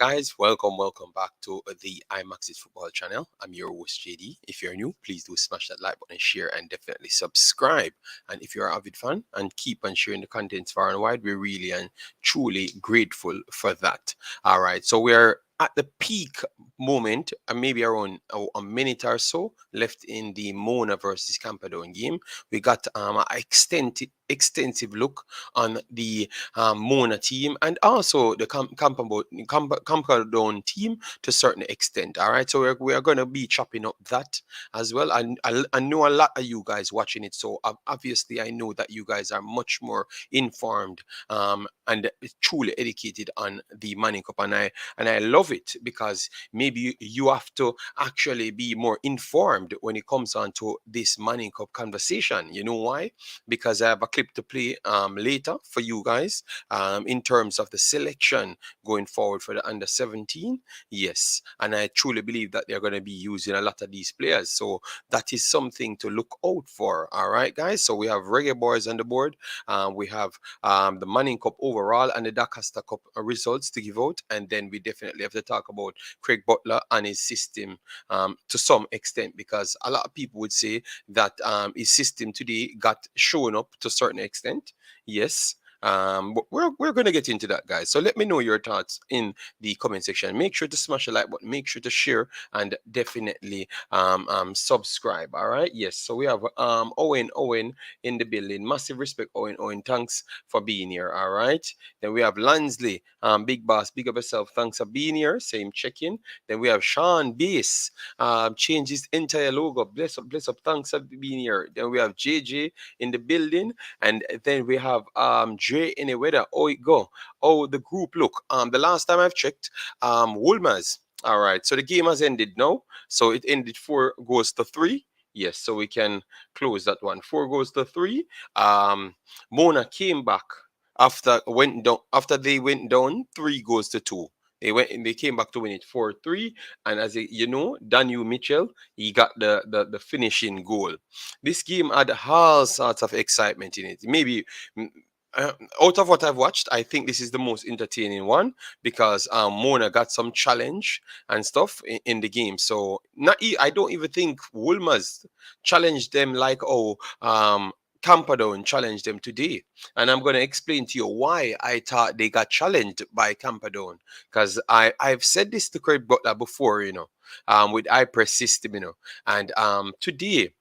guys, welcome back to the Imaxit football channel. I'm your host JD. If you're new, please do smash that like button, share, and definitely subscribe. And if you're an avid fan and keep on sharing the contents far and wide, we're really and truly grateful for that. All right, so we're at the peak moment, maybe around a minute or so left in the Mona versus Camperdown game. We got an extensive look on the Mona team and also the Camperdown team to a certain extent. All right, so we're going to be chopping up that as well. I know a lot of you guys watching it, so obviously I know that you guys are much more informed and truly educated on the Manning Cup, and I love it because maybe you have to actually be more informed when it comes on to this Manning Cup conversation. You know why? Because I have a clip to play later for you guys in terms of the selection going forward for the under 17. Yes, and I truly believe that they're going to be using a lot of these players, so that is something to look out for. All right, guys, so we have Reggae Boyz on the board. We have the Manning Cup overall and the Dacosta Cup results to give out, and then we definitely have to talk about Craig Butler and his system to some extent, because a lot of people would say that his system today got shown up to a certain extent. Yes. But we're going to get into that, guys. So let me know your thoughts in the comment section. Make sure to smash the like button, make sure to share, and definitely subscribe. All right. Yes. So we have Owen in the building. Massive respect, Owen. Thanks for being here. All right. Then we have Lansley, big boss, big up yourself. Thanks for being here. Same check-in. Then we have Sean Bass, changed his entire logo. Bless up. Thanks for being here. Then we have JJ in the building, and then we have Dre in the weather. Oh, it go. Oh, the group look. The last time I've checked, Wolmer's. All right. So the game has ended now. So it ended 4-3. Yes, so we can close that one. 4-3. Mona came back after they went down 3-2. They came back to win it 4-3. And as you know, Daniel Mitchell, he got the finishing goal. This game had all sorts of excitement in it. Maybe out of what I've watched, I think this is the most entertaining one because Mona got some challenge and stuff in the game. So I don't even think Wolmer's challenged them like Camperdown challenged them today. And I'm going to explain to you why I thought they got challenged by Camperdown. Because I've said this to Craig Butler before, with I-press system, and today,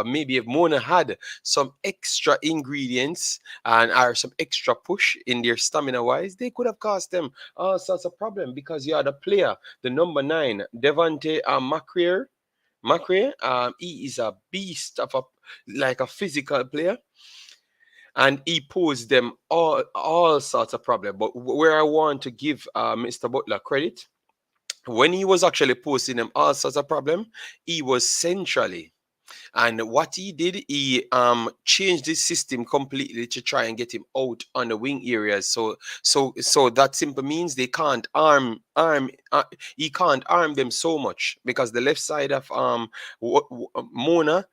maybe if Mona had some extra ingredients and or some extra push in their stamina wise, they could have caused them all sorts of problem, because you had a player, the number 9, Devante McRae, he is a beast of a physical player, and he posed them all sorts of problem. But where I want to give Mr. Butler credit, when he was actually posing them all sorts of problem, he was centrally. And what he did, he changed his system completely to try and get him out on the wing areas. So that simply means they can't he can't arm them so much, because the left side of Mona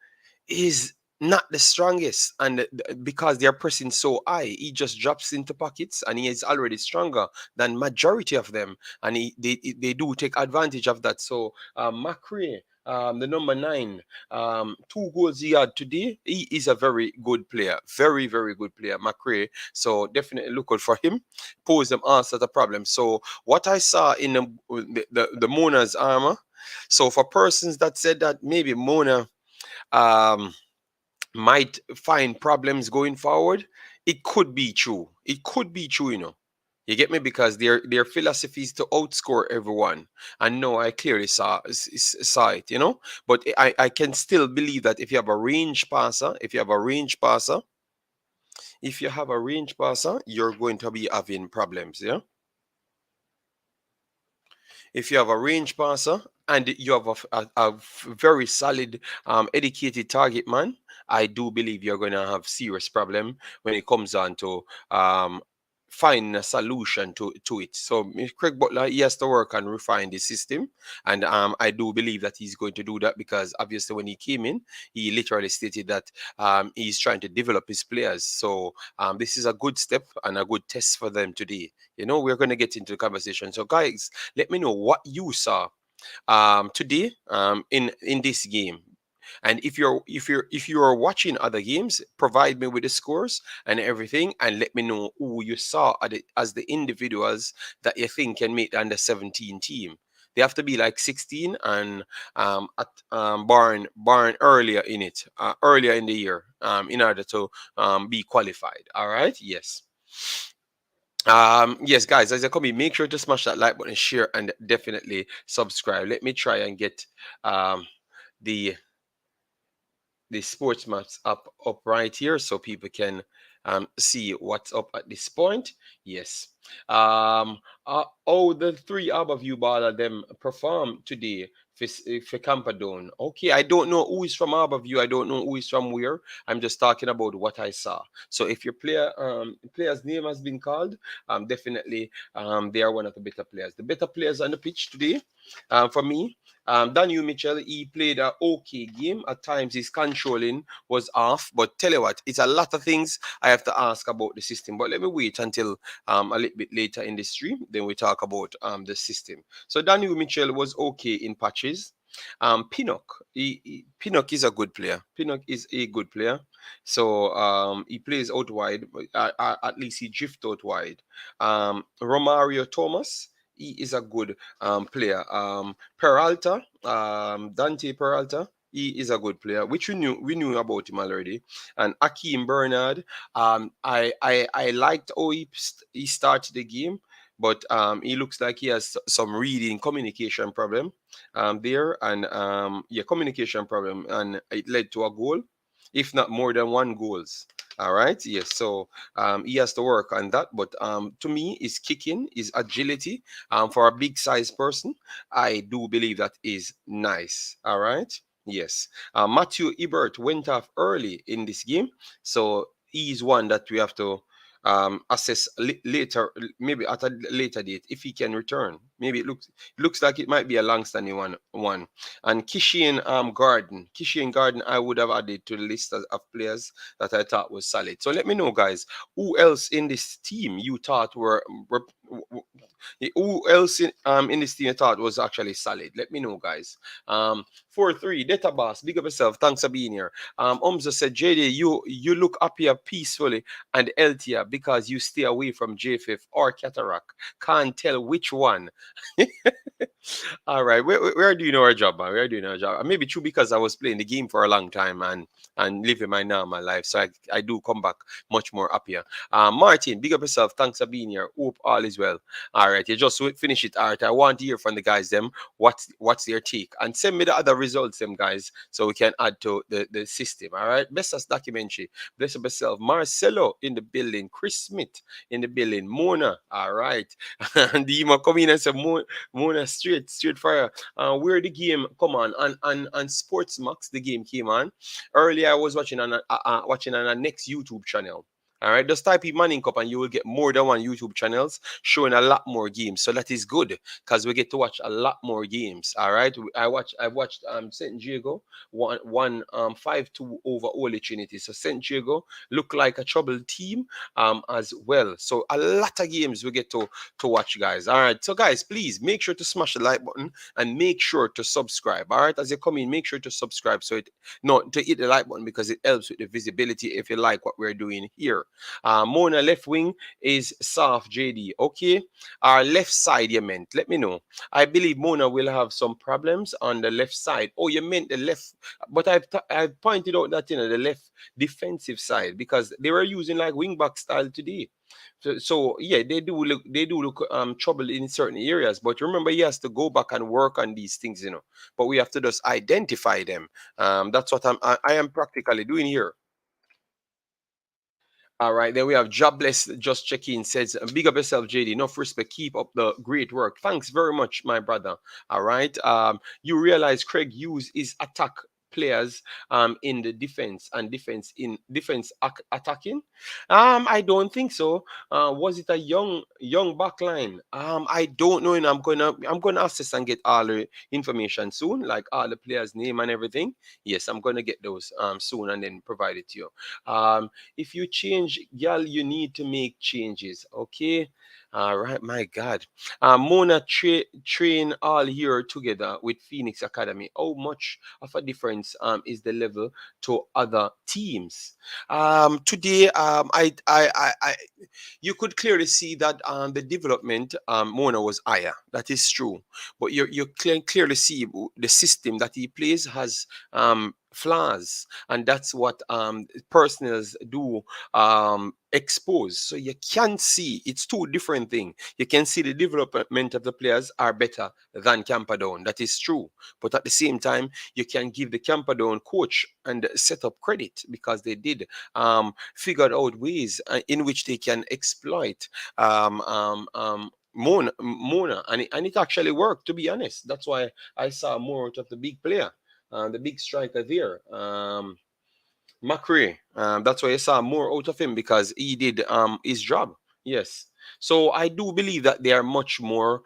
is not the strongest, and because they're pressing so high, he just drops into pockets, and he is already stronger than majority of them, and they do take advantage of that. So McRae, the number 9, 2 goals he had today. He is a very good player, very very good player, McRae. So definitely look out for him. Pose them all sorts of problems. So what I saw in the Mona's armor. So for persons that said that maybe Mona might find problems going forward, it could be true. It could be true, You get me? Because their philosophy is to outscore everyone. And no, I clearly saw it, But I can still believe that if you have a range passer, you're going to be having problems, yeah? If you have a range passer and you have a very solid, educated target man, I do believe you're going to have serious problem when it comes on to finding a solution to it. So Craig Butler, he has to work and refine the system, and I do believe that he's going to do that, because obviously when he came in, he literally stated that he's trying to develop his players. So this is a good step and a good test for them today. You know, we're going to get into the conversation. So guys, let me know what you saw today in this game. And if you're watching other games, provide me with the scores and everything, and let me know who you saw as the individuals that you think can make the under 17 team. They have to be like 16 and at barn earlier in it, earlier in the year, in order to be qualified. All right, yes. Yes, guys, as you come in, make sure to smash that like button, share, and definitely subscribe. Let me try and get the sports maps up right here so people can see what's up at this point. Yes. Oh, the three Aberview baller them perform today for Camperdown. Okay, I don't know who is from Aberview. I don't know who is from where. I'm just talking about what I saw. So if your player's name has been called, definitely they are one of the better players. The better players on the pitch today, for me, Daniel Mitchell, he played an okay game. At times, his controlling was off. But tell you what, it's a lot of things I have to ask about the system. But let me wait until a little bit later in the stream. Then we talk about the system. So Daniel Mitchell was okay in patches. Pinnock, Pinnock is a good player. Pinnock is a good player. So he plays out wide. At least he drift out wide. Romario Thomas, he is a good player. Peralta, Dante Peralta, he is a good player, which we knew about him already. And Akeem Bernard, I liked how he started the game, but he looks like he has some reading communication problem there, and yeah, communication problem, and it led to a goal, if not more than one goals. All right, yes. So he has to work on that. But to me, his kicking, his agility, for a big size person, I do believe that is nice. All right, yes. Matthew Ebert went off early in this game, so he's one that we have to assess later, maybe at a later date, if he can return. Maybe it looks like it might be a long-standing one. And Kishian Garden, I would have added to the list of players that I thought was solid. So let me know, guys, who else in this team you thought who else in this team you thought was actually solid? Let me know, guys. 4-3, Data Boss, big up yourself. Thanks for being here. Umza said, JD, you look happier peacefully and healthier because you stay away from JFF or Cataract. Can't tell which one. All right, we're doing our job, man. We're doing our job. And maybe true because I was playing the game for a long time and living my normal life, so I do come back much more happier. Martin, big up yourself. Thanks for being here. Hope all is well. All right, you just finish it. All right, I want to hear from the guys them. What's their take, and send me the other results, them guys, so we can add to the system. All right, best as documentary. Bless up yourself. Marcelo in the building. Chris Smith in the building. Mona. All right, and Dima come in and say Mona straight fire. Where the game come on Sports Max, the game came on earlier. I was watching on a next YouTube channel. All right, just type in Manning Cup and you will get more than one YouTube channels showing a lot more games. So that is good because we get to watch a lot more games. All right, I've watched St. Diego one 5-2 over Holy Trinity. So St. Diego look like a troubled team as well. So a lot of games we get to watch, guys. All right, so guys, please make sure to smash the like button and make sure to subscribe. All right, as you come in, make sure to subscribe to hit the like button because it helps with the visibility if you like what we're doing here. Mona left wing is soft, JD. Okay, our left side you meant. Let me know. I believe Mona will have some problems on the left side. Oh, you meant the left, but I've pointed out that the left defensive side because they were using like wing back style today. So yeah, they do look trouble in certain areas. But remember, he has to go back and work on these things, But we have to just identify them. That's what I am practically doing here. All right, then we have Jobless just check in says, big up yourself, JD. Enough respect, keep up the great work. Thanks very much, my brother. All right. You realize Craig used his attack players in the defense and defense attacking? I don't think so. Was it a young back line? I don't know, and I'm gonna assess and get all the information soon, like all the players' name and everything. Yes, I'm gonna get those soon and then provide it to you. If you change, girl, you need to make changes. Okay. All right, my God. Mona train all year together with Phoenix Academy. How much of a difference is the level to other teams? Today, you could clearly see that the development Mona was higher. That is true, but you clearly see the system that he plays has flaws, and that's what personals do expose. So you can see it's two different things. You can see the development of the players are better than Camperdown. That is true, but at the same time, you can give the Camperdown coach and setup credit because they did figured out ways in which they can exploit Mona, and it actually worked. To be honest, that's why I saw more out of the big player, the big striker there. McRae. That's why I saw more out of him because he did his job. Yes. So I do believe that they are much more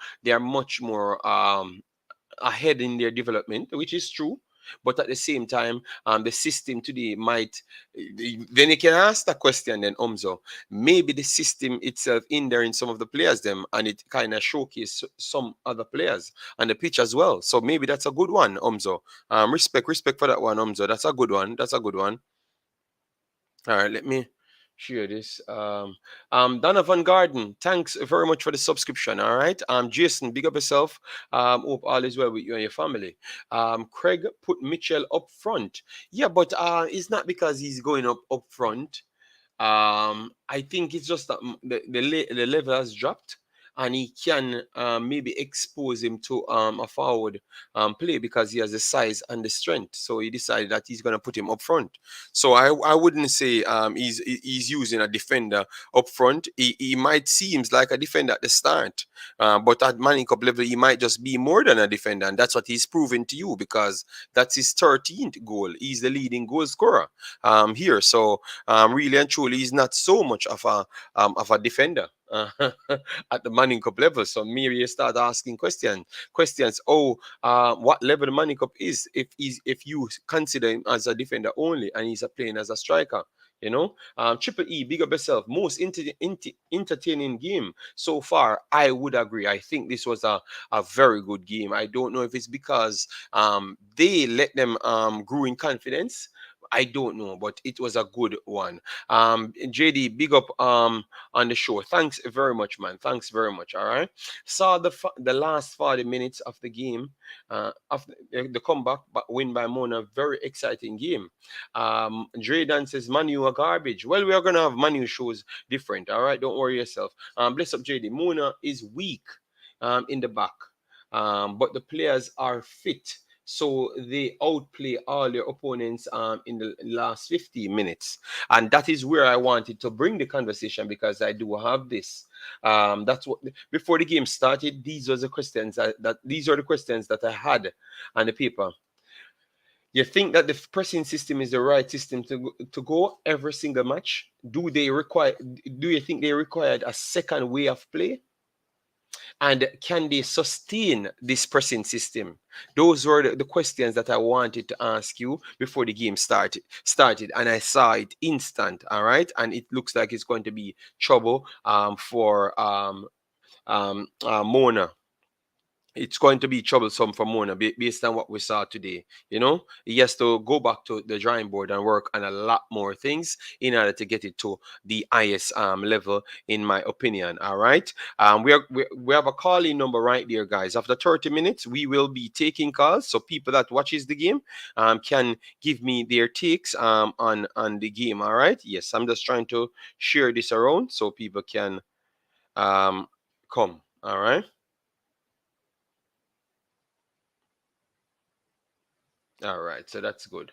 ahead in their development, which is true. But at the same time, the system today might. Then you can ask that question. Then Umzo, maybe the system itself in there in some of the players them, and it kind of showcase some other players on the pitch as well. So maybe that's a good one, Umzo. Respect for that one, Umzo. That's a good one. That's a good one. All right, let me share this. Donovan Garden, thanks very much for the subscription. All right. Jason, big up yourself. Hope all is well with you and your family. Craig put Mitchell up front. Yeah, but it's not because he's going up front. I think it's just that the level has dropped, and he can maybe expose him to a forward play because he has the size and the strength. So he decided that he's going to put him up front. So I wouldn't say he's using a defender up front. He might seems like a defender at the start, but at Manning Cup level, he might just be more than a defender, and that's what he's proven to you because that's his 13th goal. He's the leading goal scorer here. So really and truly, he's not so much of a defender at the Manning Cup level. So maybe you start asking questions. Oh, what level the Manning Cup is if you consider him as a defender only and he's playing as a striker. You know, Triple E, big up yourself. Most entertaining game so far. I would agree. I think this was a very good game. I don't know if it's because they let them grow in confidence. I don't know, but it was a good one. JD, big up on the show. Thanks very much, man. Thanks very much. All right. Saw the last 40 minutes of the game, of the comeback, but win by Mona. Very exciting game. Dredan says Manu are garbage. Well, we are gonna have Manu shows different. All right, don't worry yourself. Bless up, JD. Mona is weak in the back, but the players are fit. So they outplay all their opponents in the last 50 minutes. And that is where I wanted to bring the conversation because I do have this. That's what before the game started, these are the questions that I had on the paper. You think that the pressing system is the right system to go every single match? Do you think they required a second way of play? And can they sustain this pressing system? Those were the questions that I wanted to ask you before the game started, and I saw it instant. All right, and it looks like it's going to be trouble for Mona. It's going to be troublesome for Mona based on what we saw today. You know, he has to go back to the drawing board and work on a lot more things in order to get it to the highest level, in my opinion. All right. We have a calling number right there, guys. After 30 minutes, we will be taking calls. So people that watches the game can give me their takes on the game. All right. Yes, I'm just trying to share this around so people can come. All right. All right, so that's good.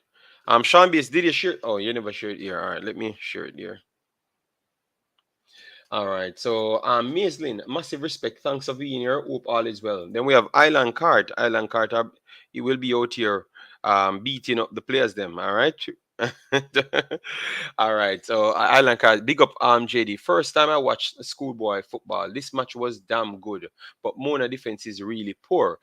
Sean Beast, did you share? Oh, you never shared here. All right, let me share it here. All right, so Maislin, massive respect. Thanks for being here. Hope all is well. Then we have Island Cart. Island Cart, he will be out here beating up the players them. All right. All right. So Island Card, big up JD. First time I watched schoolboy football, this match was damn good. But Mona defense is really poor.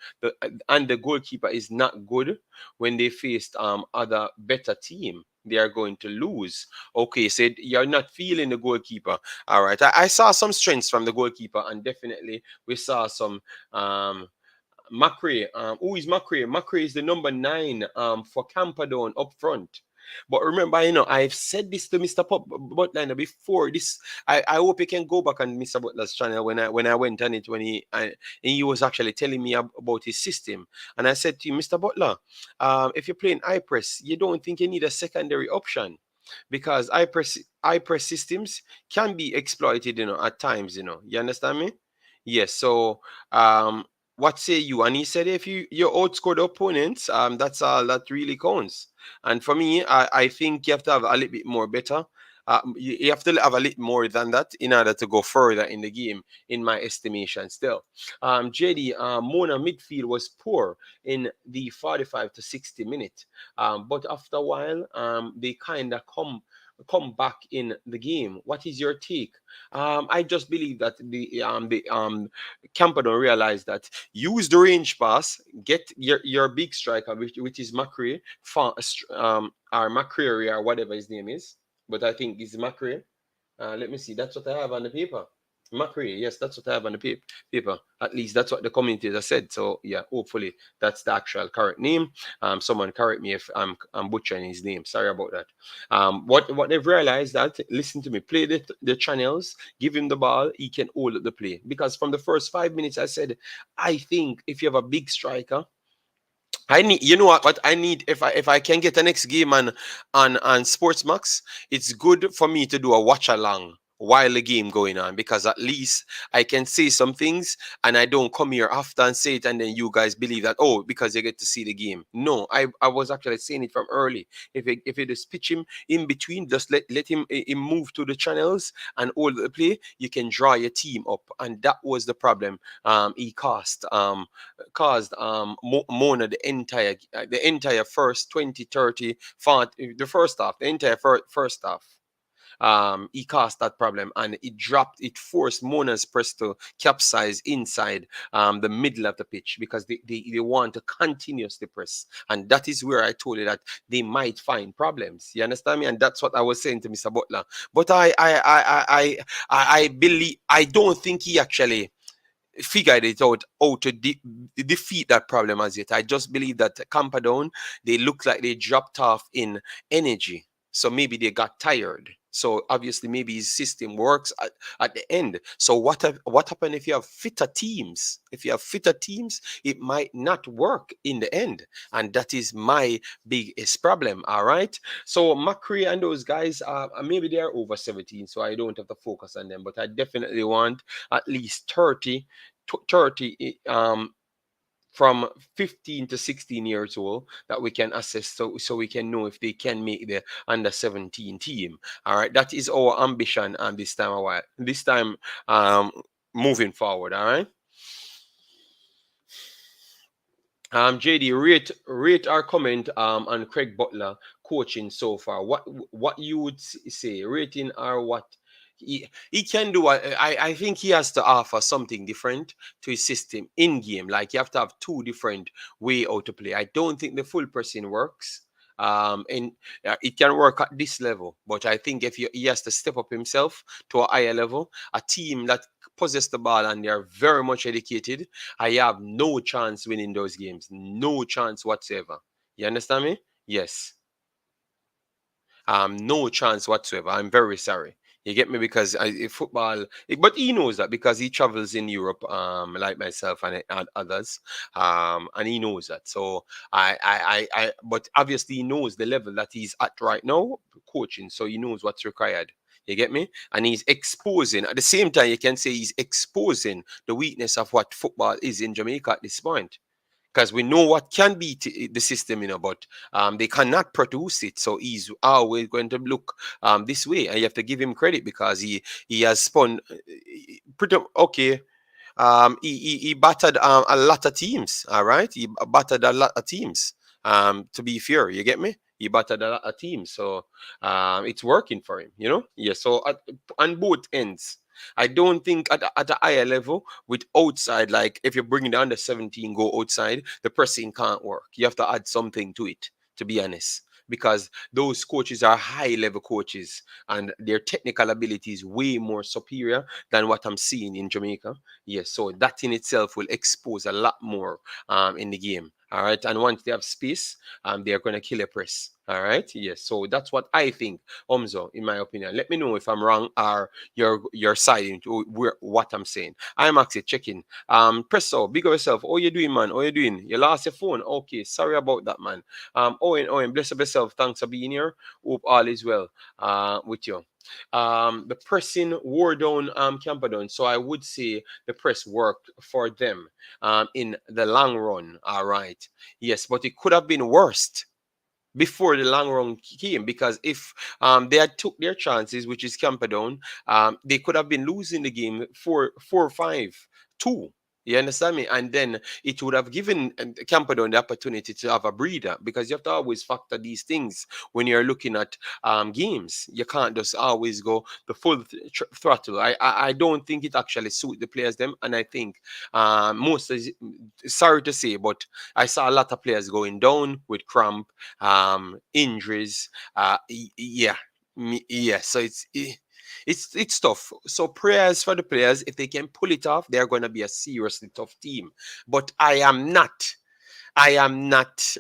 And the goalkeeper is not good when they faced other better team. They are going to lose. Okay, so you're not feeling the goalkeeper. All right. I saw some strengths from the goalkeeper, and definitely we saw some McRae. Who is McRae? McRae is the number 9 for Camperdown up front. But remember, I've said this to Mr. Butler before. I hope you can go back on Mr. Butler's channel when I went on it and he was actually telling me about his system. And I said to him, Mr. Butler, if you're playing high press, you don't think you need a secondary option because high press systems can be exploited, at times. You understand me? Yes. So what say you? And he said, if you outscore the opponents, that's all that really counts. And for me, I think you have to have a little bit more better. You have to have a little more than that in order to go further in the game, in my estimation. Still, JD, Mona midfield was poor in the 45 to 60 minute, but after a while, they kind of come back in the game. What is your take? I just believe that the Camper don't realize that use the range pass, get your big striker, which is McRae, or McCreary or whatever his name is. But I think it's McRae. Let me see. That's what I have on the paper. McRae, yes, that's what I have on the paper. At least that's what the commentator said. So yeah, hopefully that's the actual correct name. Someone correct me if I'm butchering his name. Sorry about that. What they've realized that, listen to me, play the channels, give him the ball, he can hold the play. Because from the first 5 minutes, I said, I think if you have a big striker, I need, you know what I need, if I can get the next game on Sports Max, it's good for me to do a watch along while the game going on, because at least I can say some things and I don't come here after and say it and then you guys believe that, oh, because you get to see the game. No, I was actually saying it from early. If you just pitch him in between, just let him move to the channels and all the play, you can draw your team up. And that was the problem he caused Mona the entire first 20, 30, 40, the first half, the entire first half. He caused that problem and it forced Mona's press to capsize inside the middle of the pitch, because they want to continuously press, and that is where I told you that they might find problems. You understand me? And that's what I was saying to Mr. Butler. But I believe, I don't think he actually figured it out how to defeat that problem as yet. I just believe that Camperdown, they look like they dropped off in energy. So maybe they got tired. So obviously maybe his system works at the end. So what happened if you have fitter teams? If you have fitter teams, it might not work in the end. And that is my biggest problem. All right. So McCree and those guys, maybe they are over 17, so I don't have to focus on them. But I definitely want at least 30 from 15 to 16 years old that we can assess, so we can know if they can make the under 17 team. All right, that is our ambition this time moving forward. All right. JD, rate our comment on Craig Butler coaching so far. What you would say, rating or what he can do? I think he has to offer something different to his system in game. Like, you have to have two different way out to play. I don't think the full pressing works. And it can work at this level, but I think if he has to step up himself to a higher level, a team that possess the ball and they are very much educated, I have no chance winning those games. No chance whatsoever. You understand me? Yes. No chance whatsoever. I'm very sorry. You get me? Because football, but he knows that because he travels in Europe, like myself and others, and he knows that. So but obviously he knows the level that he's at right now, coaching. So he knows what's required. You get me? And he's exposing, at the same time, you can say he's exposing the weakness of what football is in Jamaica at this point, because we know what can be the system, but they cannot produce it. So he's always going to look this way, and you have to give him credit because he has spun pretty okay. He battered a lot of teams. All right, he battered a lot of teams. To be fair, you get me? He battered a team, so it's working for him, you know? Yeah, so on both ends. I don't think at a higher level with outside, like if you're bringing the under 17 go outside, the pressing can't work. You have to add something to it, to be honest, because those coaches are high level coaches and their technical ability is way more superior than what I'm seeing in Jamaica. Yes, so that in itself will expose a lot more in the game. All right, and once they have space, they're going to kill a press. All right, yes. So that's what I think, Omzo, in my opinion. Let me know if I'm wrong or you're siding to what I'm saying. I'm actually checking. Presso, big of yourself. How you doing, man? How you doing? You lost your phone. Okay, sorry about that, man. Owen, bless up yourself. Thanks for being here. Hope all is well with you. The pressing wore down Camperdown, so I would say the press worked for them in the long run. All right, yes, but it could have been worse before the long run came, because if they had took their chances, which is Camperdown, they could have been losing the game 4-5-2. You understand me? And then it would have given Camperdown the opportunity to have a breather, because you have to always factor these things when you're looking at games. You can't just always go the full throttle. I don't think it actually suit the players them, and I think sorry to say, but I saw a lot of players going down with cramp, injuries. Yeah, yeah. So it's tough. So prayers for the players. If they can pull it off, they're going to be a seriously tough team. But I am not.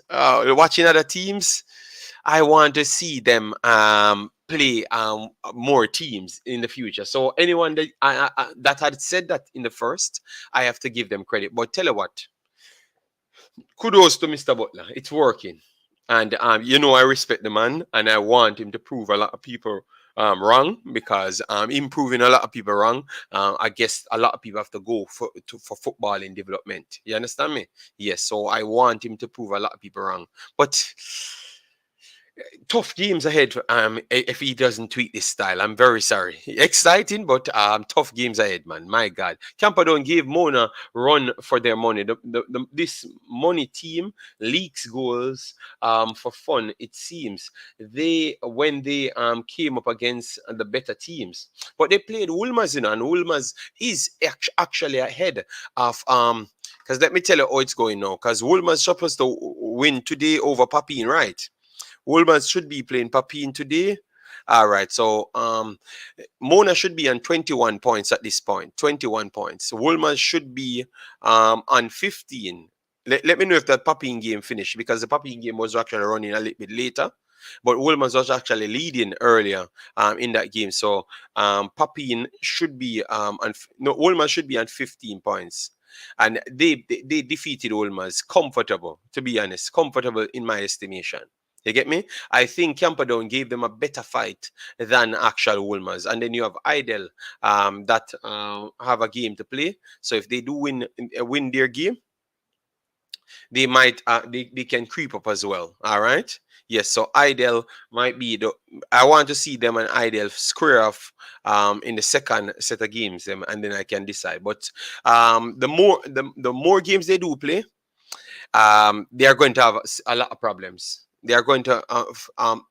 Watching other teams. I want to see them play more teams in the future. So anyone that had said that in the first, I have to give them credit. But tell you what, kudos to Mr. Butler. It's working. And I respect the man, and I want him to prove a lot of people wrong, because him proving a lot of people wrong, I guess a lot of people have to go for football in development. You understand me? Yes. So I want him to prove a lot of people wrong. But tough games ahead. If he doesn't tweak this style, I'm very sorry. Exciting, but tough games ahead, man. My God, Camperdown gave Mona run for their money. This money team leaks goals for fun. It seems when they came up against the better teams, but they played Wolmer's, and Wolmer's is actually ahead of Because let me tell you how it's going now. Because Wolmer's supposed to win today over Papine, right? Wolmer's should be playing Papine today. All right, so Mona should be on 21 points at this point. 21 points. Wolmer's should be on 15. Let me know if that Papine game finished, because the Papine game was actually running a little bit later. But Wolmer's was actually leading earlier in that game. So Papine should be Wolmer's should be on 15 points. And they defeated Wolmer's comfortable, to be honest. Comfortable in my estimation. You get me? I think Camperdown gave them a better fight than actual Wolmer's. And then you have Idle that have a game to play. So if they do win their game, they might they can creep up as well. All right. Yes. So Idle might be I want to see them and Idle square off in the second set of games, and then I can decide. But the more games they do play, they are going to have a lot of problems. They are going to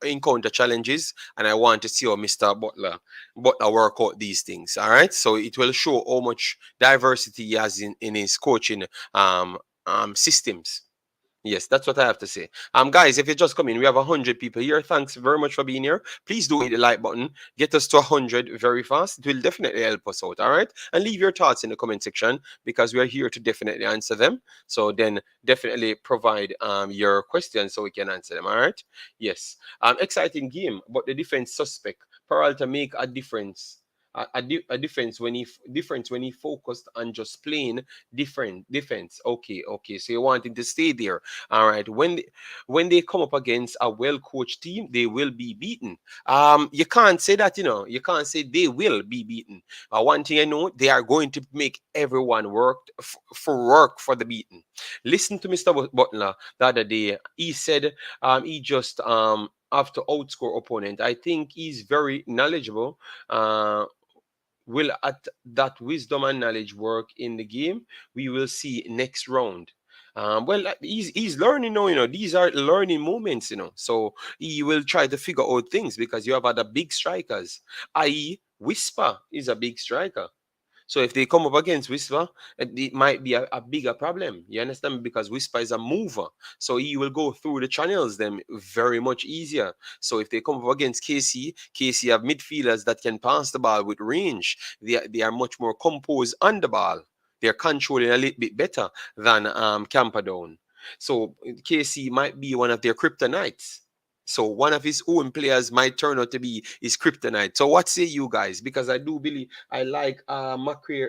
encounter challenges, and I want to see how Mr. Butler work out these things. All right, so it will show how much diversity he has in his coaching systems. Yes, that's what I have to say. Guys, if you just come in, we have 100 people here. Thanks very much for being here. Please do hit the like button. Get us to 100 very fast. It will definitely help us out, all right? And leave your thoughts in the comment section, because we are here to definitely answer them. So then definitely provide your questions so we can answer them, all right? Yes. Exciting game, but the defense suspect. Peralta make a difference. A difference when he focused on just playing different defense. Okay. So you want him to stay there. All right. When they come up against a well-coached team, they will be beaten. You can't say that, you can't say they will be beaten. One thing I know, they are going to make everyone work for the beaten. Listen to Mr. Butler the other day. He said he just have to outscore opponent. I think he's very knowledgeable. Will at that wisdom and knowledge work in the game? We will see next round. Well, he's learning now. These are learning moments. So he will try to figure out things because you have other big strikers. I.e., Whisper is a big striker. So if they come up against Whisper, it might be a bigger problem. You understand? Because Whisper is a mover. So he will go through the channels them very much easier. So if they come up against KC have midfielders that can pass the ball with range. They are much more composed on the ball. They're controlling a little bit better than Camperdown. So KC might be one of their kryptonites. So one of his own players might turn out to be his kryptonite. So what say you guys? Because I do believe I like Macri,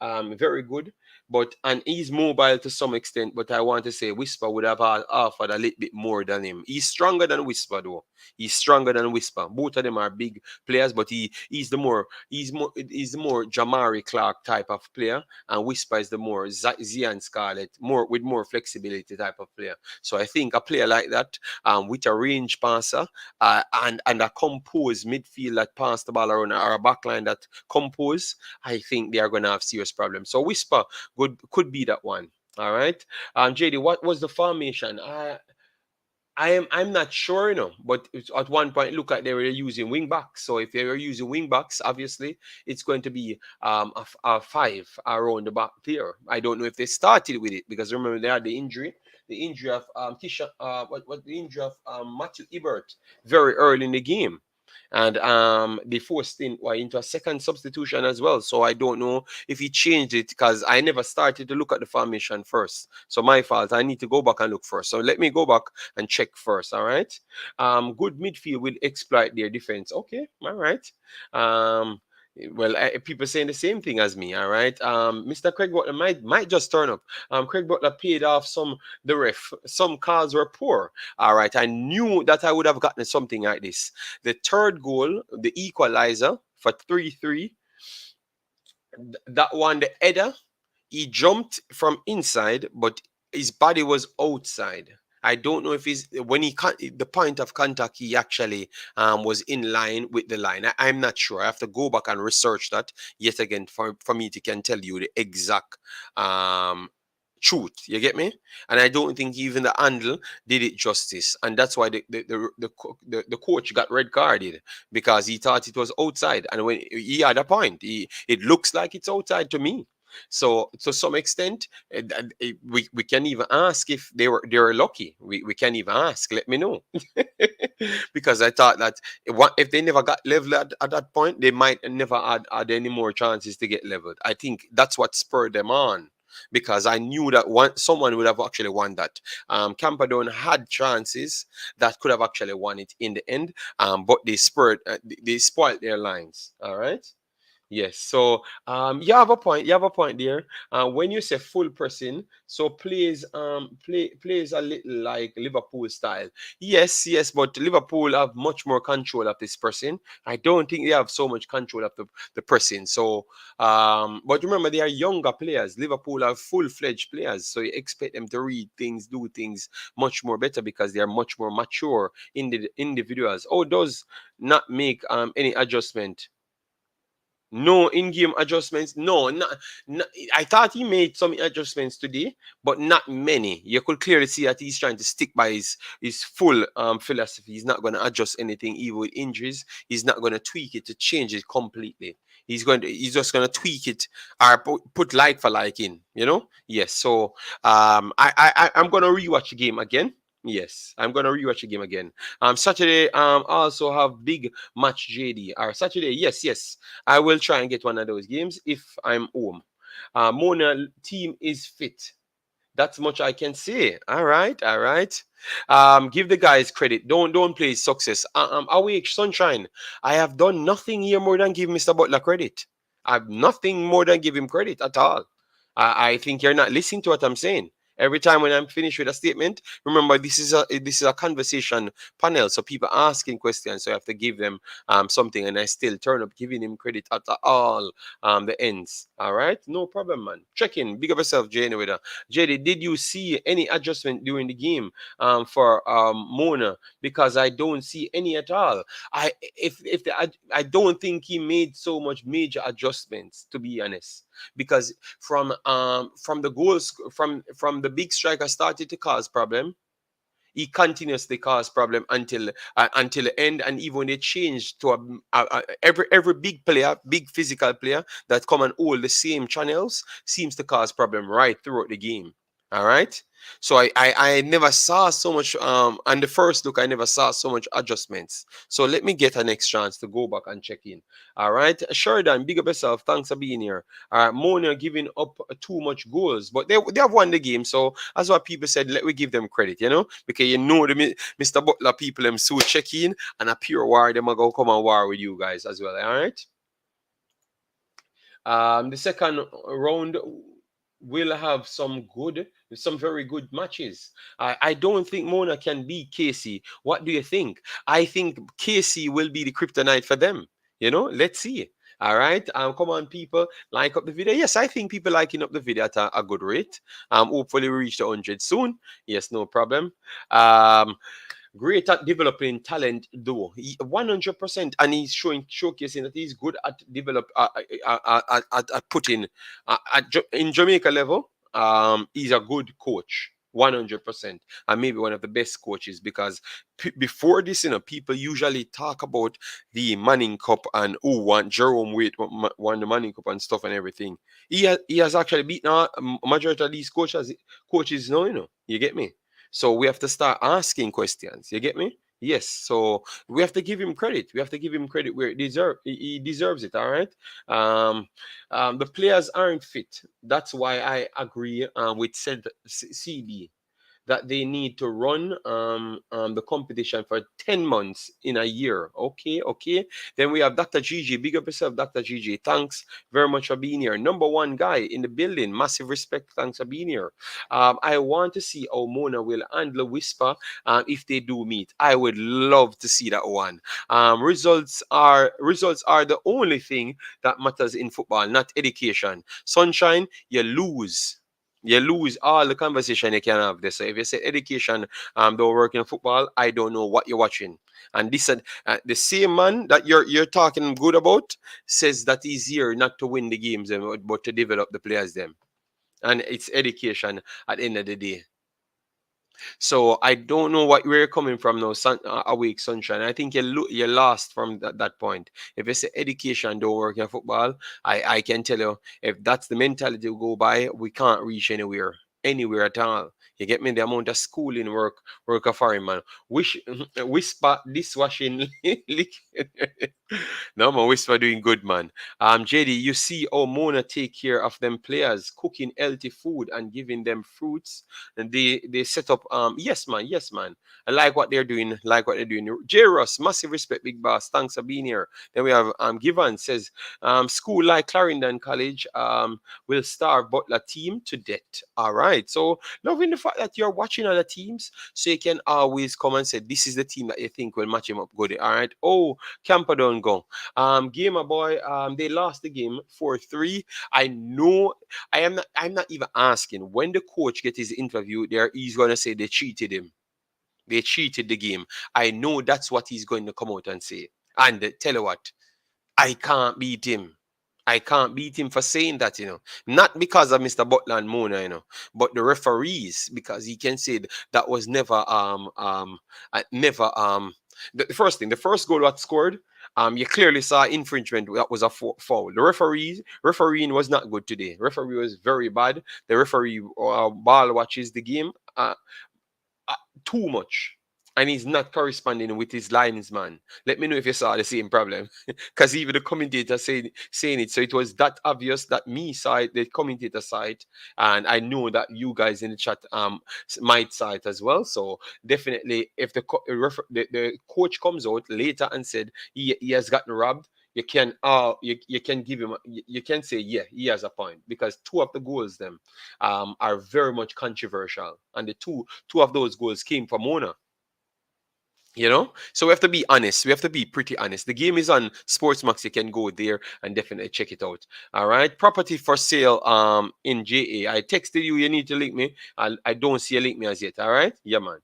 very good, but and he's mobile to some extent. But I want to say Whisper would have offered a little bit more than him. He's stronger than Whisper though. He's stronger than Whisper. Both of them are big players, but he's the more Jamari Clark type of player, and Whisper is the more Zian Scarlett, more flexibility type of player. So I think a player like that, with a range passer, and a composed midfield that pass the ball around, or a backline that compose, I think they are going to have serious problems. So Whisper could be that one. All right. JD, what was the formation? I'm not sure, but at one point, look like they were using wing backs. So if they were using wing backs, obviously it's going to be a five around the back there. I don't know if they started with it because remember they had the injury of Tisha, what the injury of Matthew Ebert very early in the game. And they forced into a second substitution as well. So I don't know if he changed it because I never started to look at the formation first. So my fault. I need to go back and look first. So let me go back and check first. All right. Good midfield will exploit their defense. Okay. All right. Um, well, people saying the same thing as me. All right. Mr. Craig Butler might just turn up. Craig Butler paid off the ref. Some calls were poor. All right. I knew that I would have gotten something like this. The third goal, the equalizer for 3-3, that one, the header, he jumped from inside, but his body was outside. I don't know if he's when the point of contact he actually was in line with the line. I'm not sure. I have to go back and research that yet again for me to can tell you the exact truth. You get me? And I don't think even the handle did it justice, and that's why the coach got red carded because he thought it was outside, and when he had a point, it looks like it's outside to me. So to some extent, we can even ask if they were lucky. We can even ask. Let me know, because I thought that if they never got leveled at that point, they might never had any more chances to get leveled. I think that's what spurred them on. Because I knew that someone would have actually won that. Camperdown had chances that could have actually won it in the end, but they spoiled their lines. All right. Yes, so you have a point. You have a point there. When you say full pressing, so plays a little like Liverpool style. Yes, yes, but Liverpool have much more control of this pressing. I don't think they have so much control of the pressing. So, but remember they are younger players. Liverpool are full-fledged players, so you expect them to read things, do things much more better because they are much more mature individuals. Oh, does not make any adjustment. No in-game adjustments. No, I thought he made some adjustments today, but not many. You could clearly see that he's trying to stick by his full philosophy. He's not going to adjust anything, even with injuries. He's not going to tweak it to change it completely. He's just going to tweak it or put like for like in. Yes. So I'm going to rewatch the game again. Yes, I'm gonna rewatch the game again. Saturday also have big match JD or Saturday. Yes, yes. I will try and get one of those games if I'm home. Mona team is fit. That's much I can say. All right, all right. Give the guys credit. Don't play success. Awake sunshine. I have done nothing here more than give Mr. Butler credit. I've nothing more than give him credit at all. I think you're not listening to what I'm saying. Every time when I'm finished with a statement, remember this is a conversation panel, so people asking questions, so I have to give them something, and I still turn up giving him credit at all the ends. All right, no problem, man. Check in. Big up yourself, Jane. With JD, did you see any adjustment during the game for Mona? Because I don't see any at all. I don't think he made so much major adjustments, to be honest, because from the goals from the big striker started to cause problem, he continuously caused problem until the end, and even when they changed to every big player, big physical player that come and hold the same channels seems to cause problem right throughout the game. All right. So I never saw so much on the first look, I never saw so much adjustments. So let me get a next chance to go back and check in. All right. Sheridan, big up yourself. Thanks for being here. Mona giving up too much goals, but they have won the game. So that's what people said. Let we give them credit, because the Mr. Butler people them so check in and a pure war. Them are gonna come and war with you guys as well. All right. The second round will have some very good matches. I don't think Mona can beat KC. What do you think? I think KC will be the kryptonite for them. Let's see. All right. Come on, people, like up the video. Yes, I think people liking up the video at a good rate. Hopefully we reach the 100 soon. Yes, no problem. Great at developing talent, though. 100%, and he's showcasing that he's good at at putting in Jamaica level. He's a good coach. 100%, and maybe one of the best coaches, because before this, people usually talk about the Manning Cup and who won Jerome Wade won the Manning Cup and stuff and everything. He has actually beaten a majority of these coaches now, you get me? So we have to start asking questions. You get me? Yes. So we have to give him credit. We have to give him credit where he deserves it. All right. The players aren't fit. That's why I agree with said CB that they need to run the competition for 10 months in a year. Okay. Then we have Dr. Gigi. Big up yourself, Dr. Gigi. Thanks very much for being here. Number one guy in the building. Massive respect. Thanks for being here. I want to see how Mona will handle Whisper if they do meet. I would love to see that one. Results are the only thing that matters in football, not education. Sunshine, you lose all the conversation you can have there. So if you say education don't work in football, I don't know what you're watching. And this the same man that you're talking good about says that he's here not to win the games, but to develop the players them. And it's education at the end of the day. So I don't know where you're coming from now, Awake Sunshine. I think you're lost from that point. If you say education don't work in football, I can tell you, if that's the mentality we go by, we can't reach anywhere at all. You get me? The amount of schooling work a foreign man. Whisper dishwashing. No man, Whisper doing good, man. JD, you see how Mona take care of them players, cooking healthy food and giving them fruits. And they set up yes man. I like what they're doing. J Ross, massive respect, big boss. Thanks for being here. Then we have Givan says school like Clarendon College will starve Butler team to death. All right. So loving the fact that you're watching other teams, so you can always come and say this is the team that you think will match him up good. All right. Oh, Camperdown go. Gamer boy, they lost the game 4-3. I know. I'm not even asking. When the coach gets his interview there, he's gonna say they cheated him. They cheated the game. I know that's what he's going to come out and say. And tell you what, I can't beat him. I can't beat him for saying that, not because of Mr. Butler and Mona, but the referees, because he can say that was never the first thing, the first goal that scored, you clearly saw infringement. That was a foul. The refereeing was not good today. Referee was very bad. The referee ball watches the game too much, and he's not corresponding with his linesman. Let me know if you saw the same problem, because even the commentator saying it. So it was that obvious that me saw it, the commentator saw it, and I know that you guys in the chat might saw it as well. So definitely, if the coach comes out later and said he has gotten robbed, you can you can give him you can say he has a point, because two of the goals them are very much controversial, and the two of those goals came from Mona. So we have to be honest. We have to be pretty honest. The game is on Sportsmax. You can go there and definitely check it out. All right. Property for sale in JA. I texted you. You need to link me. I don't see a link me as yet. All right. Yeah, man.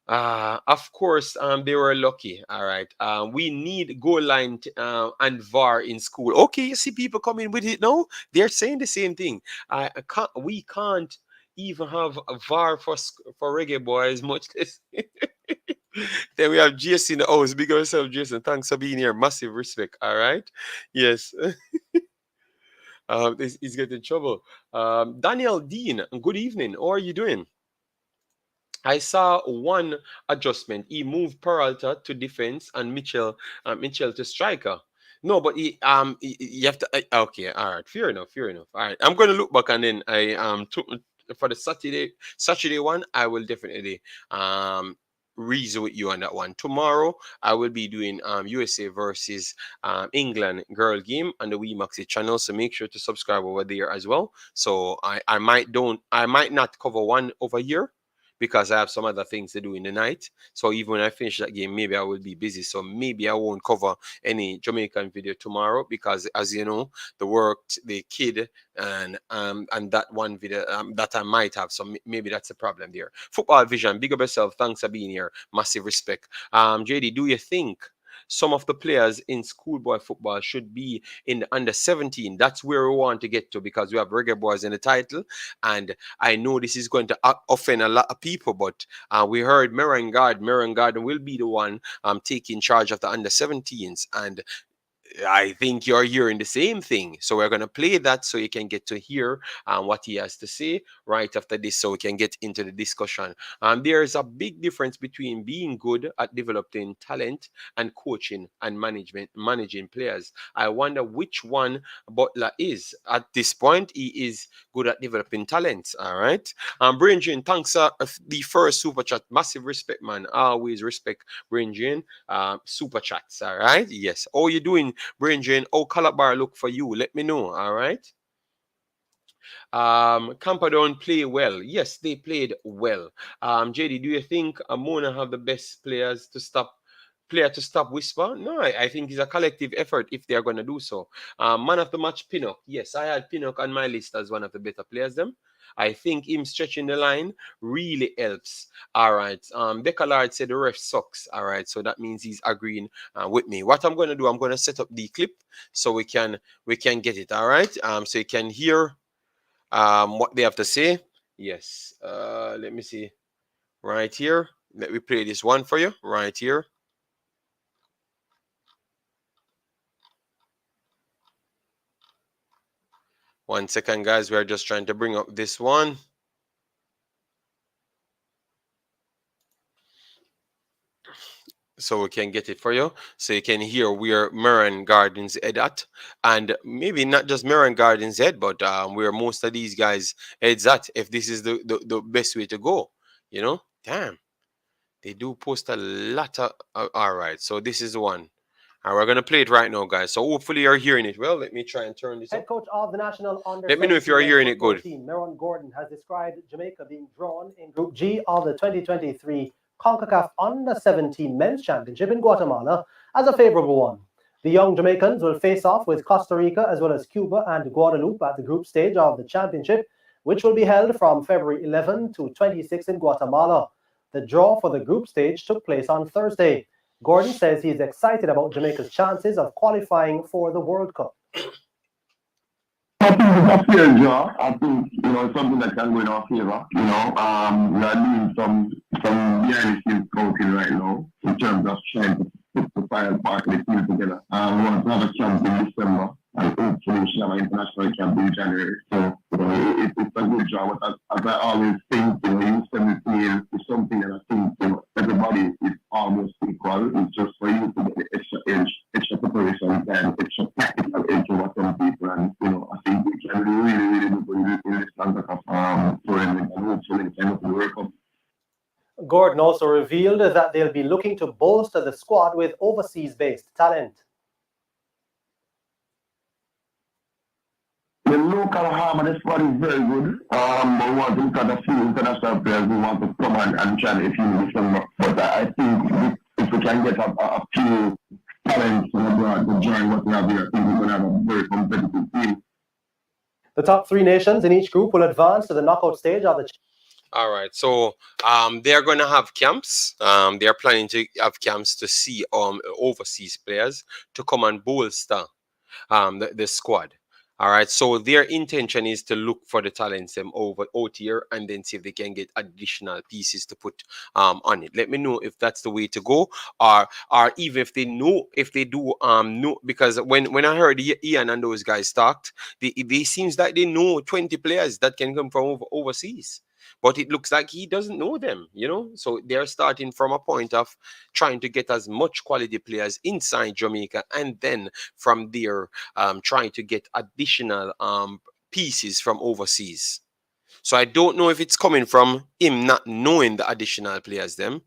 Of course, they were lucky. All right. We need goal line and VAR in school. Okay, you see people coming with it now. They're saying the same thing. We can't even have a VAR for Reggae Boyz, much less. Then we have Jason in the house. Big up yourself, Jason. Thanks for being here. Massive respect. All right. Yes. He's getting in trouble. Daniel Dean, good evening. How are you doing? I saw one adjustment. He moved Peralta to defense and Mitchell to striker. No, but you have to. Okay, all right, fair enough, fair enough. All right, I'm going to look back and then I took for the Saturday one. I will definitely reason with you on that one. Tomorrow I will be doing USA versus England girl game on the Imaxit channel. So make sure to subscribe over there as well. So I might not cover one over here, because I have some other things to do in the night. So even when I finish that game, maybe I will be busy. So maybe I won't cover any Jamaican video tomorrow, because as you know, the work, the kid, and that one video that I might have. So maybe that's a problem there. Football Vision, big up yourself. Thanks for being here. Massive respect. JD, do you think some of the players in schoolboy football should be in the under 17? That's where we want to get to, because we have Reggae Boyz in the title, and I know this is going to offend a lot of people, but we heard Merron Garden will be the one taking charge of the under 17s, and I think you're hearing the same thing. So we're going to play that so you can get to hear what he has to say right after this, so we can get into the discussion. There's a big difference between being good at developing talent and coaching and managing players. I wonder which one Butler is. At this point, he is good at developing talent. All right. Brain Jane, thanks the first super chat. Massive respect, man. Always respect Brain Jane. Super chats. All right. Yes. How you doing, Brain Jane? Oh, Calabar look for you. Let me know. All right. Camperdown play well. Yes, they played well. JD, do you think Mona have the best players to stop Whisper? No, I think it's a collective effort if they are going to do so. Man of the match, Pinnock. Yes, I had Pinnock on my list as one of the better players. I think him stretching the line really helps. All right. Decalard said the ref sucks. All right. So that means he's agreeing with me. What I'm going to do, I'm going to set up the clip so we can get it. All right. So you can hear what they have to say. Yes. Let me see. Right here. Let me play this one for you. Right here. One second, guys. We're just trying to bring up this one. So we can get it for you. So you can hear where Merron Gardens head at. And maybe not just Merron Gardens head, but where most of these guys heads at, if this is the best way to go. You know? Damn. They do post a lot of... all right. So this is the one. And we're going to play it right now, guys. So hopefully you're hearing it. Well, let me try and turn this Head coach of the national under Let me know if you're hearing it good. Team, Merron Gordon, has described Jamaica being drawn in Group G of the 2023 CONCACAF Under 17 Men's Championship in Guatemala as a favorable one. The young Jamaicans will face off with Costa Rica as well as Cuba and Guadeloupe at the group stage of the championship, which will be held from February 11 to 26 in Guatemala. The draw for the group stage took place on Thursday. Gordon says he is excited about Jamaica's chances of qualifying for the World Cup. I think it's a fair draw. I think, it's something that can go in our favor. We are doing some behind the scenes scouting right now in terms of trying to put the final part of the team together. We want to have a camp in December and hopefully we should have an international camp in January. So, it's a good draw. But as I always think, U17 is something that I think, everybody is almost equal. It's just for you to get the extra edge, extra preparation time, extra tactical edge over some people. And, I think we can really, really do good in this CONCACAF tournament and hopefully in the World Cup. Gordon also revealed that they'll be looking to bolster the squad with overseas-based talent. The local harm of the squad is very good. But we want to look at a few international players who want to come and try a few December. But I think if we can get a few talents from abroad to join what we have here, I think we're going to have a very competitive team. The top three nations in each group will advance to the knockout stage of the... All right, so they're going to have camps. They're planning to have camps to see overseas players to come and bolster the squad. All right. So their intention is to look for the talents over out here and then see if they can get additional pieces to put on it. Let me know if that's the way to go, or even if they know, if they do know, because when I heard Ian and those guys talked, they seems like they know 20 players that can come from overseas. But it looks like he doesn't know them, you know. So they're starting from a point of trying to get as much quality players inside Jamaica, and then from there, trying to get additional pieces from overseas. So I don't know if it's coming from him not knowing the additional players them,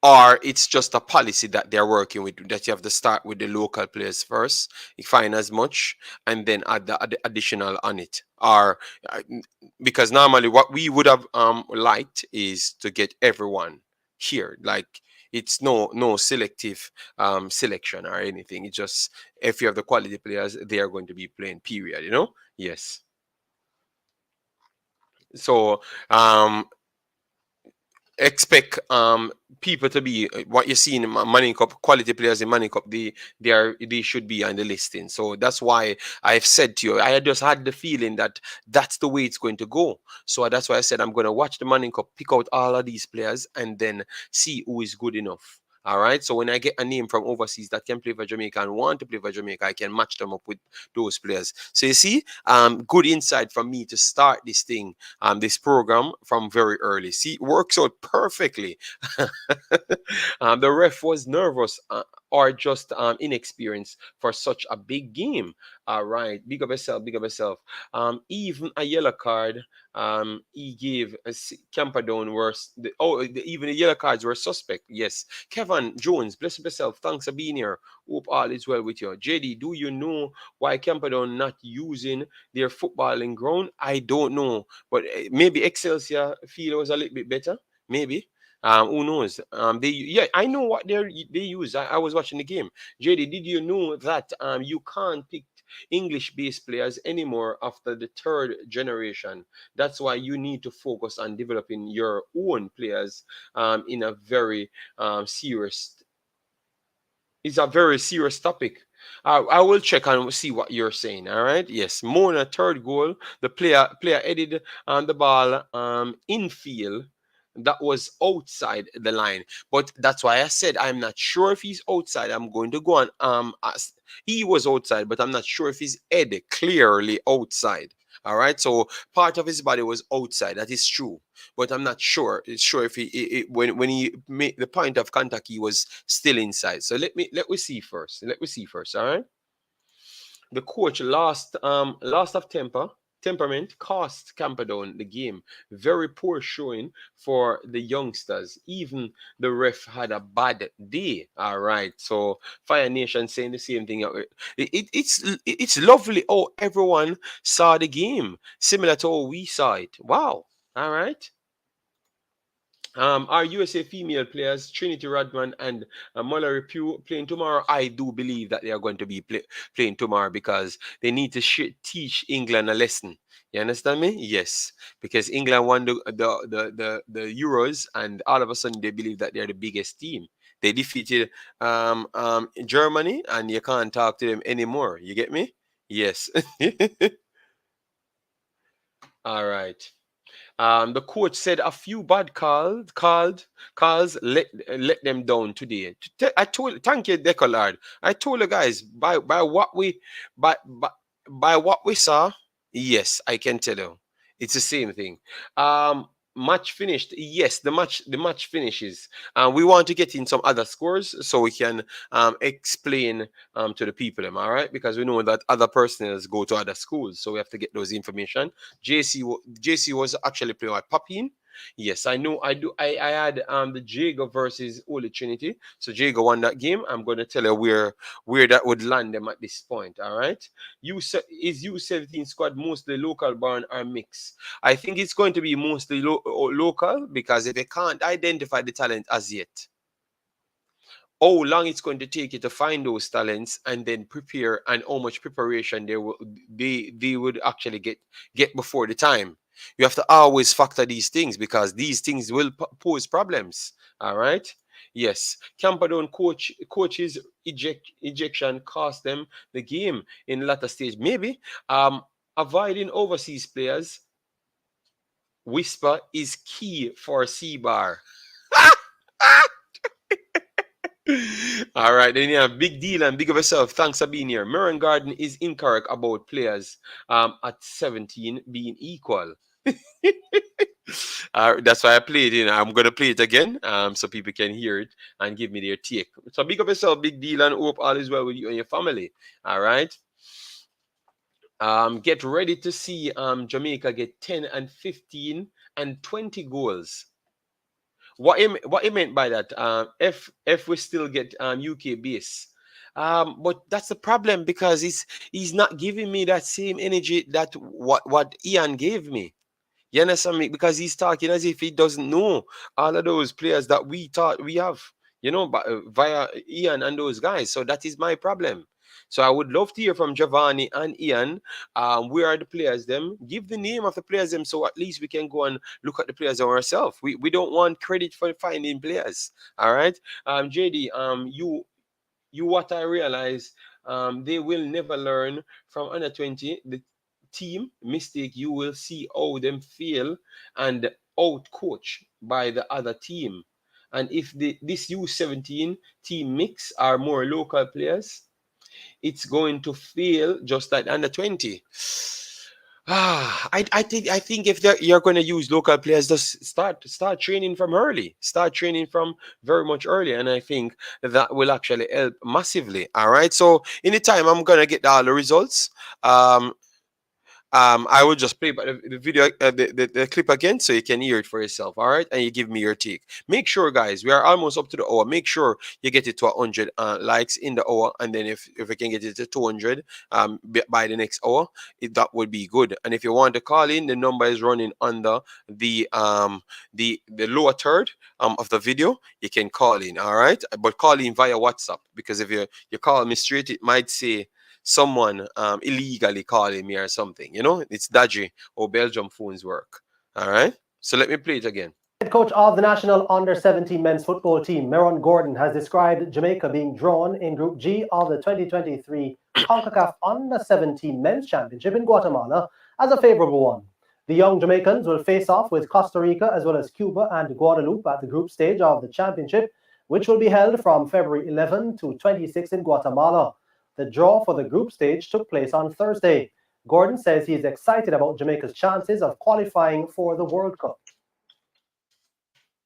or it's just a policy that they're working with, that you have to start with the local players first, you find as much, and then add the additional on it. Or because normally what we would have liked is to get everyone here, like it's no selective selection or anything. It's just if you have the quality players, they are going to be playing, period, you know. Yes. So expect people to be what you see in Manning Cup, quality players in Manning Cup, they should be on the listing. So that's why I've said to you, I just had the feeling that that's the way it's going to go. So that's why I said I'm going to watch the Manning Cup, pick out all of these players, and then see who is good enough. All right. So when I get a name from overseas that can play for Jamaica and want to play for Jamaica, I can match them up with those players. So you see, good insight from me to start this thing, this program from very early. See, it works out perfectly. The ref was nervous, or just inexperienced for such a big game. All right, big up yourself, big up yourself. Even a yellow card, he gave Camperdown worse. Even the yellow cards were suspect. Yes, Kevin Jones, bless up yourself. Thanks for being here. Hope all is well with you. JD, do you know why Camperdown not using their footballing ground? I don't know, but maybe Excelsior feel was a little bit better. Maybe. Who knows? I know what they use. I was watching the game. JD, did you know that you can't pick English-based players anymore after the third generation? That's why you need to focus on developing your own players in a very serious. It's a very serious topic. I will check and see what you're saying. All right. Yes. Mona third goal. The player headed on the ball infield. That was outside the line. But that's why I said I'm not sure if he's outside. I'm going to go on he was outside, but I'm not sure if his head clearly outside. All right. So part of his body was outside. That is true. But I'm not sure. It's sure if when he made the point of contact, he was still inside. So let me see first. Let me see first. All right. The coach lost of temperament, cost Camperdown the game. Very poor showing for the youngsters. Even the ref had a bad day. All right. So Fire Nation saying the same thing. It's lovely how everyone saw the game, similar to how we saw it. Wow. All right. Our USA female players, Trinity Rodman and Mallory Pugh, playing tomorrow? I do believe that they are going to be playing tomorrow because they need to teach England a lesson. You understand me? Yes, because England won the Euros, and all of a sudden they believe that they're the biggest team. They defeated Germany, and you can't talk to them anymore. You get me? Yes. All right. The coach said a few bad calls let them down today. Thank you, Decolard. I told you guys by what we saw. Yes, I can tell you, it's the same thing. Match finished. Yes, the match finishes. We want to get in some other scores so we can explain to the people them. All right, because we know that other personnel go to other schools, so we have to get those information. JC was actually playing with Papin. Yes, I know. I do. I had the Jago versus Holy Trinity. So Jago won that game. I'm going to tell you where that would land them at this point. All right. U17 squad mostly local born or mix? I think it's going to be mostly local, because if they can't identify the talent as yet, how long it's going to take you to find those talents and then prepare, and how much preparation they would actually get before the time. You have to always factor these things, because these things will pose problems. All right. Yes, Camperdown coaches ejection cost them the game in latter stage. Maybe avoiding overseas players whisper is key for C-Bar. All right, then yeah, big deal and big of yourself. Thanks for being here. Merron Garden is incorrect about players at 17 being equal. That's why I played it. I'm gonna play it again, so people can hear it and give me their take. So big up yourself, big deal, and hope all is well with you and your family. All right. Get ready to see Jamaica get 10 and 15 and 20 goals. What he meant by that? If we still get UK base. But that's the problem because he's not giving me that same energy that what Ian gave me. You understand me? Because he's talking as if he doesn't know all of those players that we thought we have, but via Ian and those guys. So that is my problem. So I would love to hear from Giovanni and Ian. Where are the players? Them give the name of the players them, so at least we can go and look at the players ourselves. We don't want credit for finding players. All right, JD. You what I realize. They will never learn from under 20. The team mistake, you will see how them fail and out coach by the other team. And if this U17 team mix are more local players, it's going to fail just like under 20. I think if you're going to use local players, just start training from early. Start training from very much early, and I think that will actually help massively. All right. So in the time, I'm gonna get all the results. I will just play the video, the clip again, so you can hear it for yourself. All right, and you give me your take. Make sure, guys, we are almost up to the hour. Make sure you get it to 100 likes in the hour, and then if we can get it to 200 by the next hour, that would be good. And if you want to call in, the number is running under the lower third of the video. You can call in. All right, but call in via WhatsApp, because if you call me straight, it might say someone illegally calling me or something. It's dodgy how Belgium phones work. All right, so let me play it again. Head coach of the national under-17 men's football team, Merron Gordon, has described Jamaica being drawn in Group G of the 2023 CONCACAF under-17 men's championship in Guatemala as a favourable one. The young Jamaicans will face off with Costa Rica as well as Cuba and Guadeloupe at the group stage of the championship, which will be held from February 11 to 26 in Guatemala. The draw for the group stage took place on Thursday. Gordon says he is excited about Jamaica's chances of qualifying for the World Cup.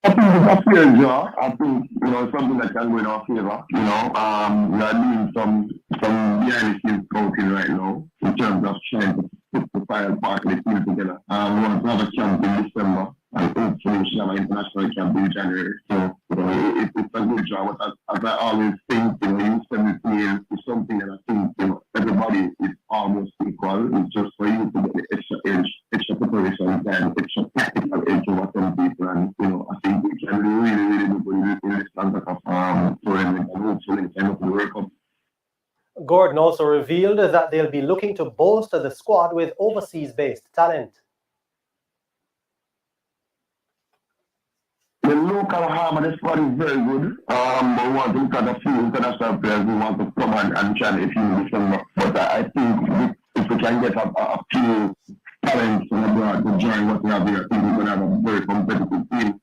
I think it's a fair draw. I think, something that can go in our favor. We are doing some behind the scenes scouting right now in terms of trying to put the final part of the team together. We want to have a camp in December and hopefully we should have an international camp in January. So, it's a good draw. But as I always think, U17 is something that I think, everybody is almost equal. It's just for you to get the extra edge, extra preparation and extra tactical edge over some people. And, I think we can do really, really good in this CONCACAF tournament and hopefully in time of the World Cup. Gordon also revealed that they'll be looking to bolster the squad with overseas-based talent. The local harm of the squad is very good. But we want to look at a few international players who want to come and try if you December. But I think if we can get a few talents from abroad to join what we have here, I think we're going to have a very competitive team.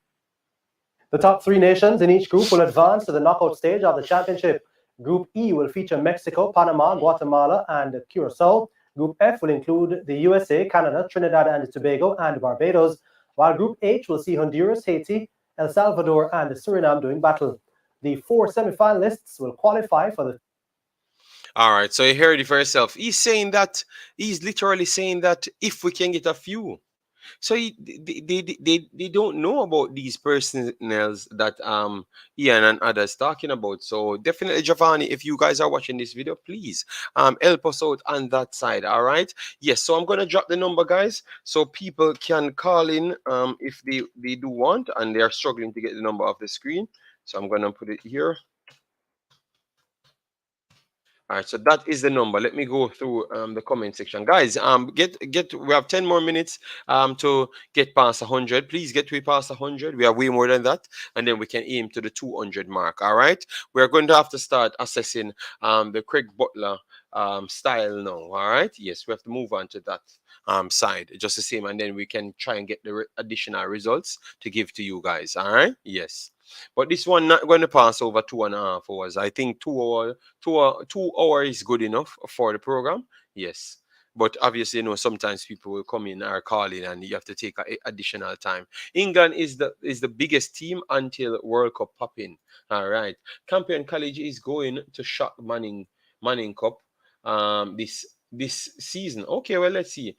The top three nations in each group will advance to the knockout stage of the championship. Group E will feature Mexico, Panama, Guatemala, and Curacao. Group F will include the USA, Canada, Trinidad and Tobago, and Barbados, while Group H will see Honduras, Haiti, El Salvador, and Suriname doing battle. The 4 semi-finalists will qualify for the... All right, so you heard it for yourself. He's literally saying that if we can get a few. So they don't know about these personnels that Ian and others talking about. So definitely, Giovanni, if you guys are watching this video, please help us out on that side. All right. Yes. So I'm gonna drop the number, guys, so people can call in if they do want and they are struggling to get the number off the screen. So I'm gonna put it here. All right, so that is the number. Let me go through the comment section, guys. Get we have 10 more minutes to get past 100. Please get we past 100. We have way more than that, and then we can aim to the 200 mark. All right, we are going to have to start assessing the Craig Butler style now. All right, yes, we have to move on to that side just the same, and then we can try and get the additional results to give to you guys. All right, yes. But this one not going to pass over 2.5 hours. I think 2 hour, 2 hour is good enough for the program. Yes. But obviously, sometimes people will come in or call in, and you have to take additional time. England is the biggest team until World Cup popping. All right. Campion College is going to shot Manning Cup this season. Okay, well, let's see.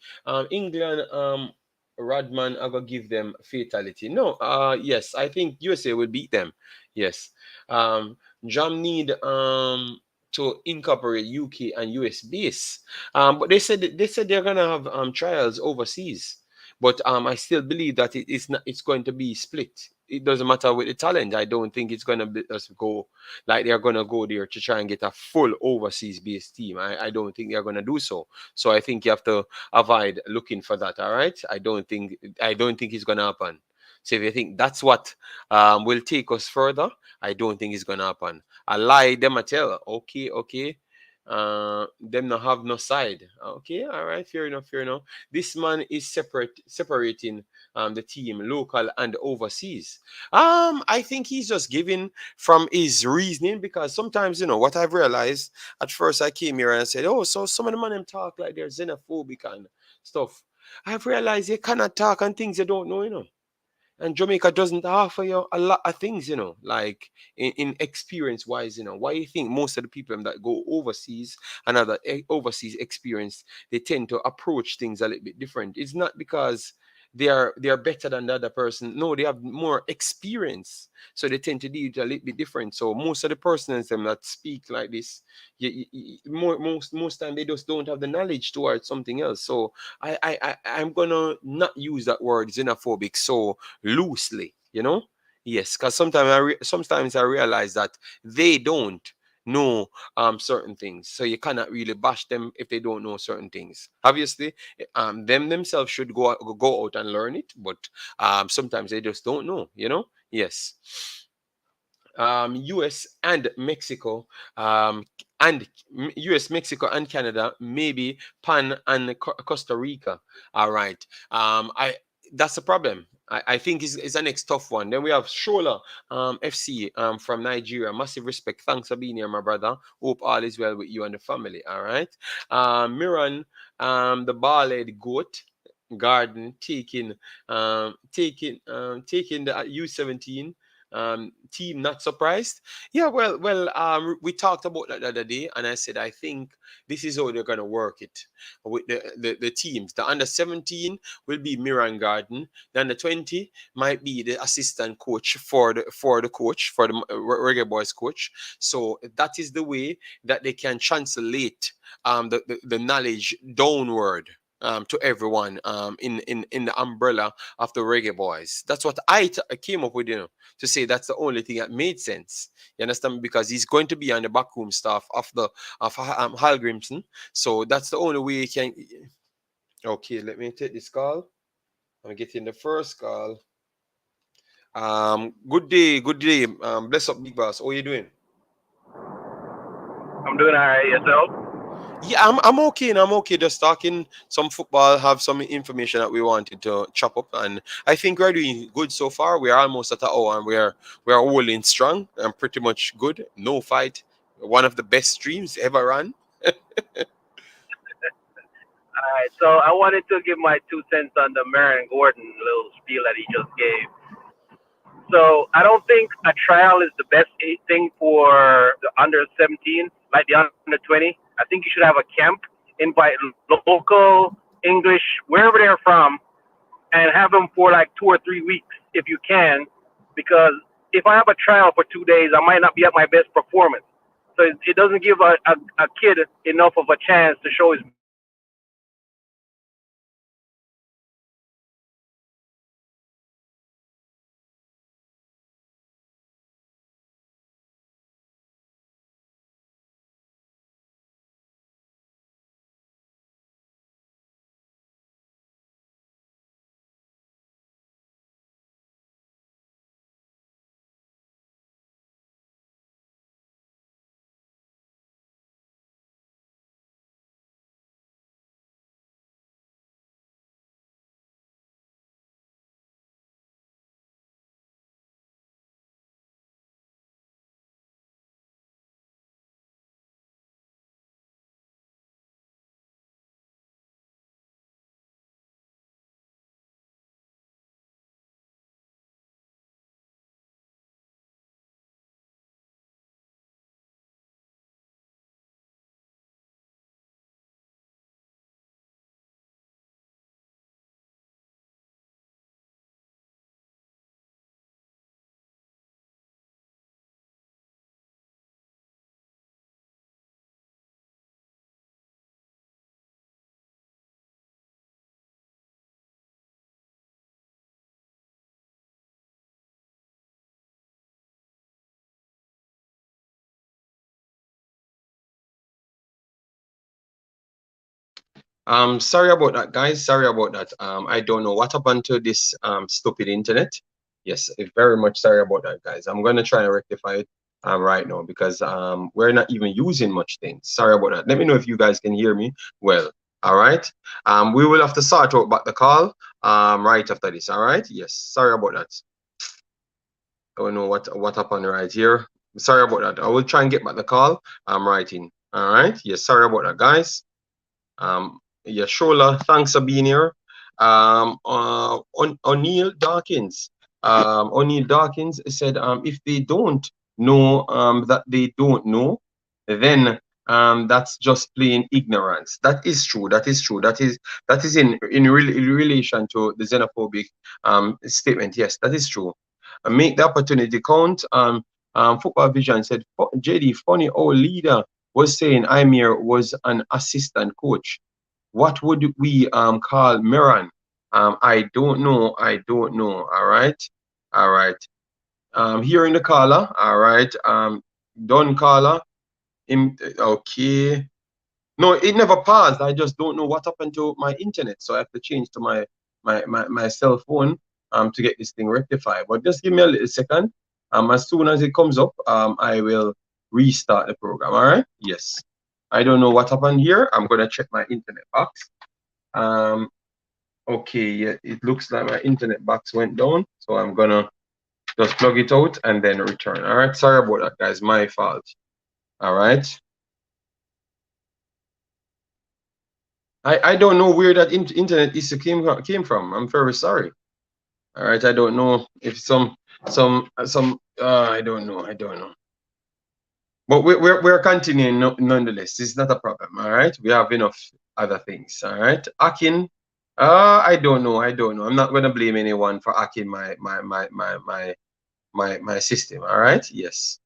England Rodman are gonna give them fatality. No, yes, I think USA will beat them. Yes. Jam need to incorporate UK and US base. But they said they're gonna have trials overseas. But I still believe that it's going to be split. It doesn't matter with the talent. I don't think it's gonna be us go like they're gonna go there to try and get a full overseas based team. I don't think they're gonna do so. So I think you have to avoid looking for that. All right. I don't think it's gonna happen. So if you think that's what will take us further, I don't think it's gonna happen. I lie them a tell. Okay. Them not have no side. Okay, all right, fair enough. This man is separating the team, local and overseas. I think he's just giving from his reasoning, because sometimes what I've realized at first, I came here and I said, oh, so some of the man them talk like they're xenophobic and stuff. I've realized you cannot talk on things you don't know. And Jamaica doesn't offer you a lot of things, like in experience wise. Why you think most of the people that go overseas and other overseas experience, they tend to approach things a little bit different? It's not because they are better than the other person. No, they have more experience, so they tend to do it a little bit different. So most of the persons them that speak like this, most time they just don't have the knowledge towards something else. So I'm gonna not use that word xenophobic so loosely. Yes, because sometimes I realize that they don't know certain things, so you cannot really bash them if they don't know certain things. Obviously, them themselves should go out and learn it, but sometimes they just don't know. Yes. US and Mexico, and US, Mexico, and Canada, maybe Pan and Costa Rica. All right. I That's the problem. I think it's the next tough one. Then we have Shola FC from Nigeria. Massive respect. Thanks for being here, my brother. Hope all is well with you and the family. All right. Merron, the bald goat garden, taking the U17 team. Not surprised. Yeah, well, we talked about that the other day, and I said I think this is how they're gonna work it with the teams. The under 17 will be Miran Garden. Then the 20 might be the assistant coach for the coach, for the Reggae Boyz coach. So that is the way that they can translate the knowledge downward to everyone in the umbrella of the Reggae Boyz. That's what I came up with, to say that's the only thing that made sense. You understand? Because he's going to be on the backroom staff of Hallgrimsson. So that's the only way he can. Okay, let me take this call. I'm getting the first call. Good day. Bless up, big boss. How are you doing? I'm doing all right. Yourself? Yeah, I'm okay. And I'm okay. Just talking some football. Have some information that we wanted to chop up, and I think we're doing good so far. We are almost at an hour, and we are holding strong and pretty much good. No fight. One of the best streams ever run. All right. So I wanted to give my 2 cents on the Merron Gordon little spiel that he just gave. So I don't think a trial is the best thing for the under 17, like the under 20. I think you should have a camp, invite local English, wherever they're from, and have them for like 2 or 3 weeks if you can, because if I have a trial for 2 days, I might not be at my best performance. So it doesn't give a kid enough of a chance to show his Sorry about that, guys. Sorry about that. I don't know what happened to this stupid internet. Yes, very much sorry about that, guys. I'm gonna try and rectify it right now because we're not even using much things. Sorry about that. Let me know if you guys can hear me well. All right. We will have to sort out back the call right after this. All right. Yes. Sorry about that. I don't know what happened right here. Sorry about that. I will try and get back the call. I'm writing. All right. Yes. Sorry about that, guys. Yeah, Shola, thanks for being here. O'Neill Dawkins. O'Neill Dawkins said, if they don't know that they don't know, then that's just plain ignorance. That is true. That is true. That is in relation to the xenophobic statement. Yes, that is true. Make the opportunity count. Football Vision said, JD, funny old leader was saying Heimir was an assistant coach. What would we call Merron? I don't know. I don't know. All right. All right. Hearing the caller. All right. Done caller. Okay. No, it never paused. I just don't know what happened to my internet. So I have to change to my cell phone to get this thing rectified. But just give me a little second. As soon as it comes up, I will restart the program. All right. Yes. I don't know what happened here. I'm gonna check my internet box. Okay, yeah, it looks like my internet box went down, so I'm gonna just plug it out and then return. All right, sorry about that, guys. My fault. All right. I don't know where that internet issue came from. I'm very sorry. All right, I don't know if some I don't know. But we're continuing nonetheless. It's not a problem. All right, we have enough other things. All right, Akin. I don't know. I'm not gonna blame anyone for hacking my system. All right. Yes,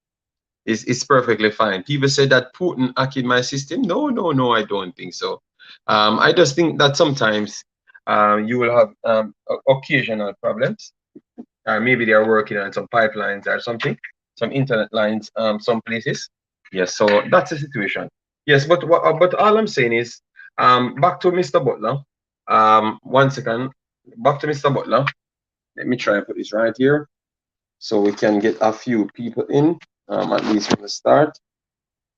it's perfectly fine. People say that Putin hacking my system. No, I don't think so. I just think that sometimes you will have occasional problems. Maybe they are working on some pipelines or something, some internet lines, some places. Yes, so that's the situation. Yes, but all I'm saying is, back to Mr. Butler. 1 second. Back to Mr. Butler. Let me try and put this right here, so we can get a few people in. At least from the start,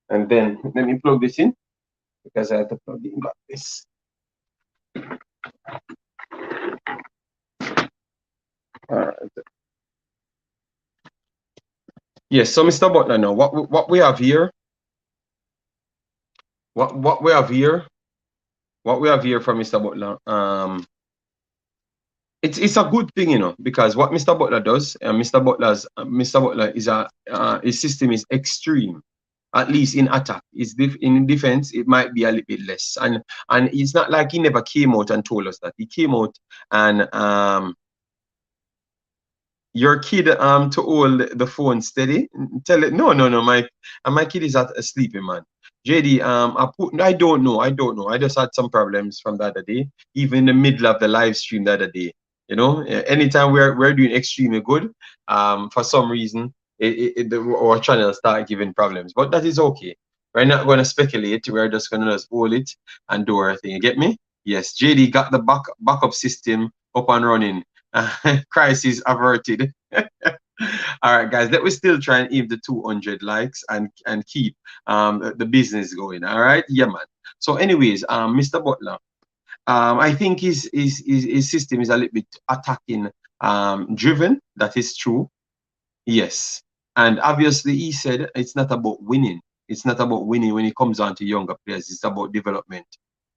and then let me plug this in because I have to plug in like this. All right. Yes, so Mr. Butler, now what we have here, what we have here from Mr. Butler, it's a good thing, you know, because what Mr. Butler does, Mr. Butler is his system is extreme, at least in attack. In defense, it might be a little bit less, and it's not like he never came out and told us that. He came out and your kid to hold the phone steady. Tell it no. My kid is sleeping, man. JD, I don't know. I just had some problems from the other day, even in the middle of the live stream the other day. You know, anytime we're doing extremely good, for some reason our channel start giving problems, but that is okay. We're not going to speculate. We're just going to just hold it and do our thing. You get me? Yes, JD got the backup system up and running. Crisis averted. All right, guys, let me still try and aim the 200 likes and keep the business going. All right, yeah, man. So, anyways, Mr. Butler, I think his system is a little bit attacking driven. That is true. Yes, and obviously he said it's not about winning. It's not about winning when it comes down to younger players. It's about development.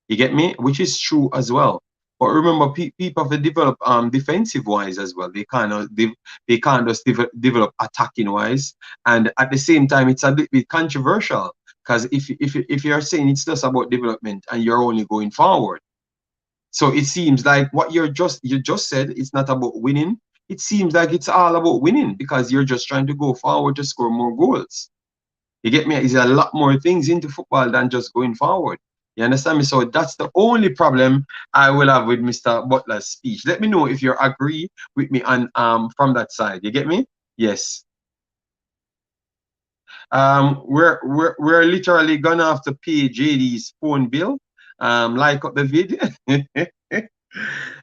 You get me? Which is true as well. But remember, people have to develop defensive wise as well. They can't just develop attacking wise. And at the same time, it's a bit controversial because if you're saying it's just about development and you're only going forward, so it seems like what you just said, it's not about winning. It seems like it's all about winning because you're just trying to go forward to score more goals. You get me? There's a lot more things into football than just going forward. You understand me? So that's the only problem I will have with Mr. Butler's speech. Let me know if you agree with me on from that side. You get me? Yes. We're literally gonna have to pay JD's phone bill like up the vid.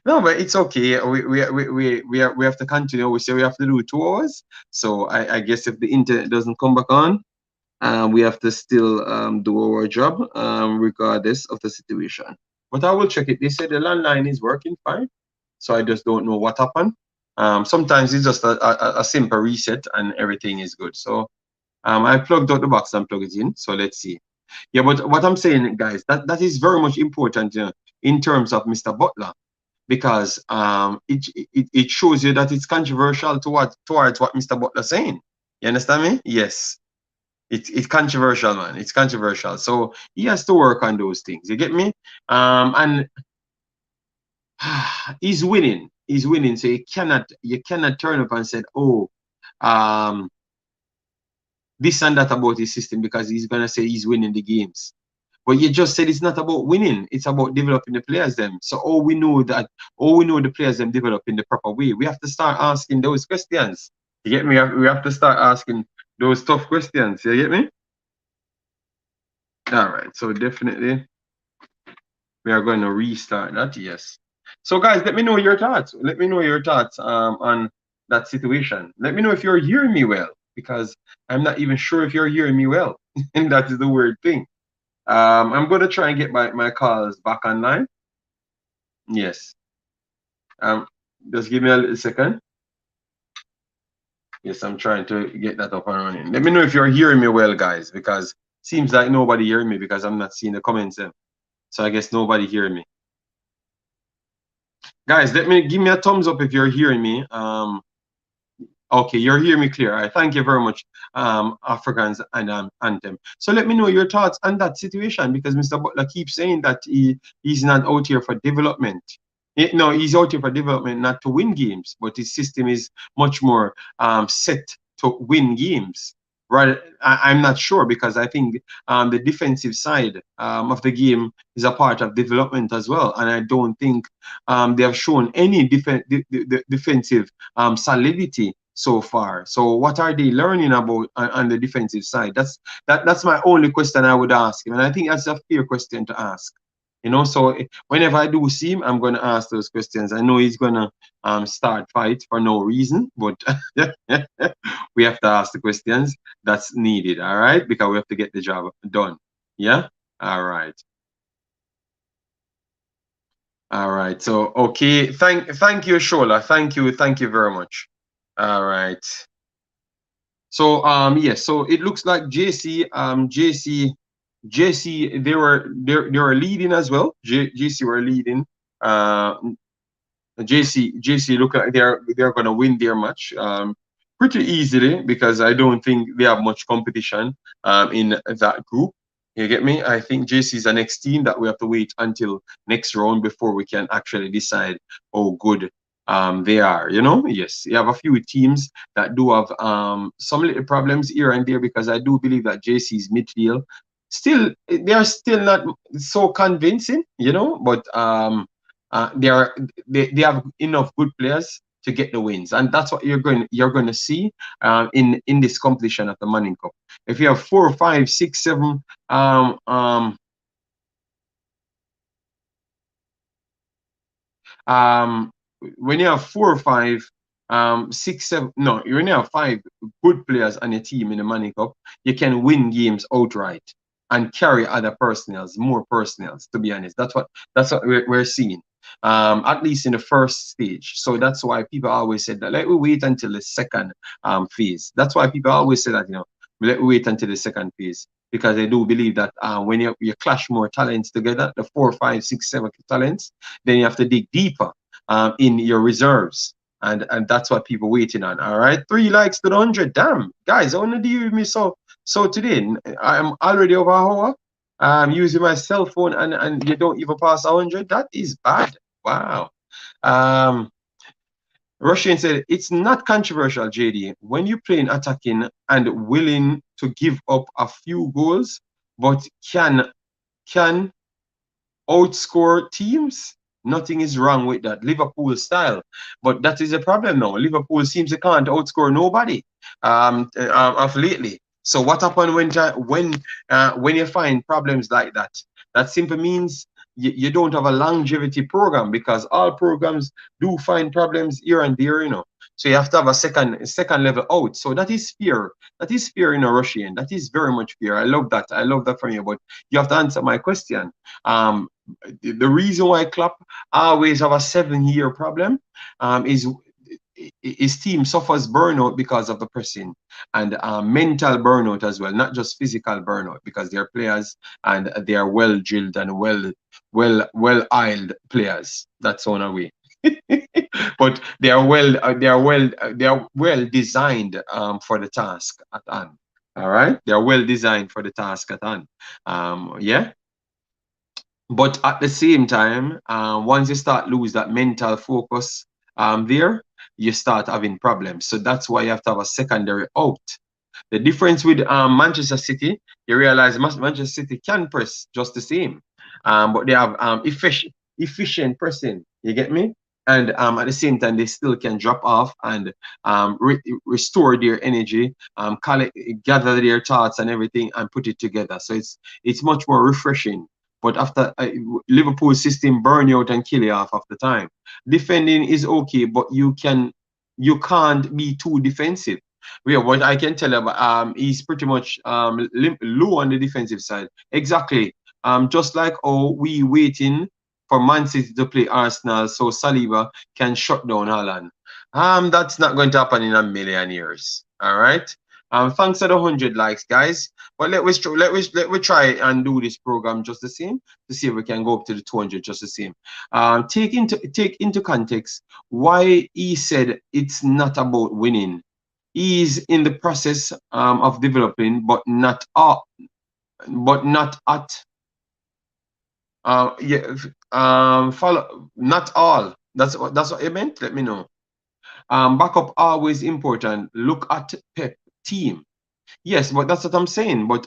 No, but it's okay. We have to continue. We say we have to do 2 hours. So I guess if the internet doesn't come back on, we have to still do our job regardless of the situation. But I will check it. They said the landline is working fine. So I just don't know what happened. Sometimes it's just a simple reset and everything is good. So I plugged out the box and plug it in. So let's see. Yeah, but what I'm saying, guys, that is very much important in terms of Mr. Butler, because it shows you that it's controversial towards what Mr. Butler's saying. You understand me? Yes. It's controversial, man. It's controversial. So he has to work on those things. You get me? And he's winning. He's winning. So you cannot turn up and say, oh, this and that about his system, because he's gonna say he's winning the games. But you just said it's not about winning, it's about developing the players them. So all we know the players them develop in the proper way. We have to start asking those questions. You get me? We have to start asking those tough questions. You get me? All right, so definitely we are going to restart that. Yes. So guys, let me know your thoughts. Let me know your thoughts on that situation. Let me know if you're hearing me well, because I'm not even sure if you're hearing me well. And that is the weird thing. I'm going to try and get my calls back online. Yes. Just give me a little second. Yes, I'm trying to get that up and running. Let me know if you're hearing me well, guys, because it seems like nobody hearing me because I'm not seeing the comments there. So I guess nobody hearing me. Guys, give me a thumbs up if you're hearing me. Okay, you're hearing me clear. I thank you very much, Africans and Anthem. So let me know your thoughts on that situation, because Mr. Butler keeps saying that he's not out here for development. No, he's out here for development, not to win games, but his system is much more set to win games. Right? I'm not sure, because I think the defensive side of the game is a part of development as well, and I don't think they have shown any defensive solidity so far. So what are they learning about on the defensive side? That's my only question I would ask him, and I think that's a fair question to ask. You know, so whenever I do see him, I'm going to ask those questions. I know he's going to start fight for no reason, but we have to ask the questions that's needed, all right? Because we have to get the job done. Yeah? All right. All right. So, okay. Thank you, Shola. Thank you very much. All right. So, yes. So it looks like JC, they were leading as well. JC were leading. JC look like they're gonna win their match pretty easily, because I don't think they have much competition in that group. You get me? I think JC is the next team that we have to wait until next round before we can actually decide how good they are. You know? Yes, you have a few teams that do have some little problems here and there, because I do believe that JC's midfield they are still not so convincing, you know, but they have enough good players to get the wins, and that's what you're going to see in this competition of the Manning Cup. If you have 4, 5, 6, 7 when you have 4 or 5 6, 7, no, when you have 5 good players on your team in the Manning Cup, you can win games outright and carry other more personnels, to be honest. That's what we're seeing, at least in the first stage. So that's why people always said that, let we wait until the second phase. That's why people always say that, you know, let we wait until the second phase, because they do believe that when you clash more talents together, the 4, 5, 6, 7 talents, then you have to dig deeper in your reserves. And that's what people waiting on. All right, 3 likes to the 100. Damn, guys, I want to deal with me. So today I'm already over an hour. I'm using my cell phone, and you don't even pass 100. That is bad. Wow. Russian said it's not controversial, JD, when you're playing attacking and willing to give up a few goals, but can outscore teams. Nothing is wrong with that. Liverpool style. But that is a problem now. Liverpool seems to can't outscore nobody of lately. So what happens when you find problems like that? That simply means you don't have a longevity program, because all programs do find problems here and there, you know. So you have to have a second level out. So that is fair. That is fair in a Russian. That is very much fair. I love that. I love that from you. But you have to answer my question. The reason why Klopp always have a 7-year problem is his team suffers burnout because of the pressing, and mental burnout as well, not just physical burnout, because they're players and they are well drilled and well oiled players. That's on our way. But they are well designed for the task at hand. All right, they are well designed for the task at hand. Yeah. But at the same time, once you start lose that mental focus there, you start having problems. So that's why you have to have a secondary out. The difference with Manchester City, you realize Manchester City can press just the same, but they have efficient pressing. You get me? And at the same time, they still can drop off and restore their energy, gather their thoughts and everything, and put it together. So it's much more refreshing. But after Liverpool's system burn you out and kill you off the time. Defending is okay, but you can't be too defensive. Yeah, what I can tell you, he's pretty much low on the defensive side. Exactly. Just like we waiting for Man City to play Arsenal so Saliba can shut down Haaland. That's not going to happen in a million years. All right. Thanks for the 100 likes, guys. But let we try and do this program just the same to see if we can go up to the 200 just the same. Take into context why he said it's not about winning. He's in the process of developing, but not at follow, not all. That's what you meant. Let me know. Backup always important. Look at Pep team. Yes, but that's what I'm saying. But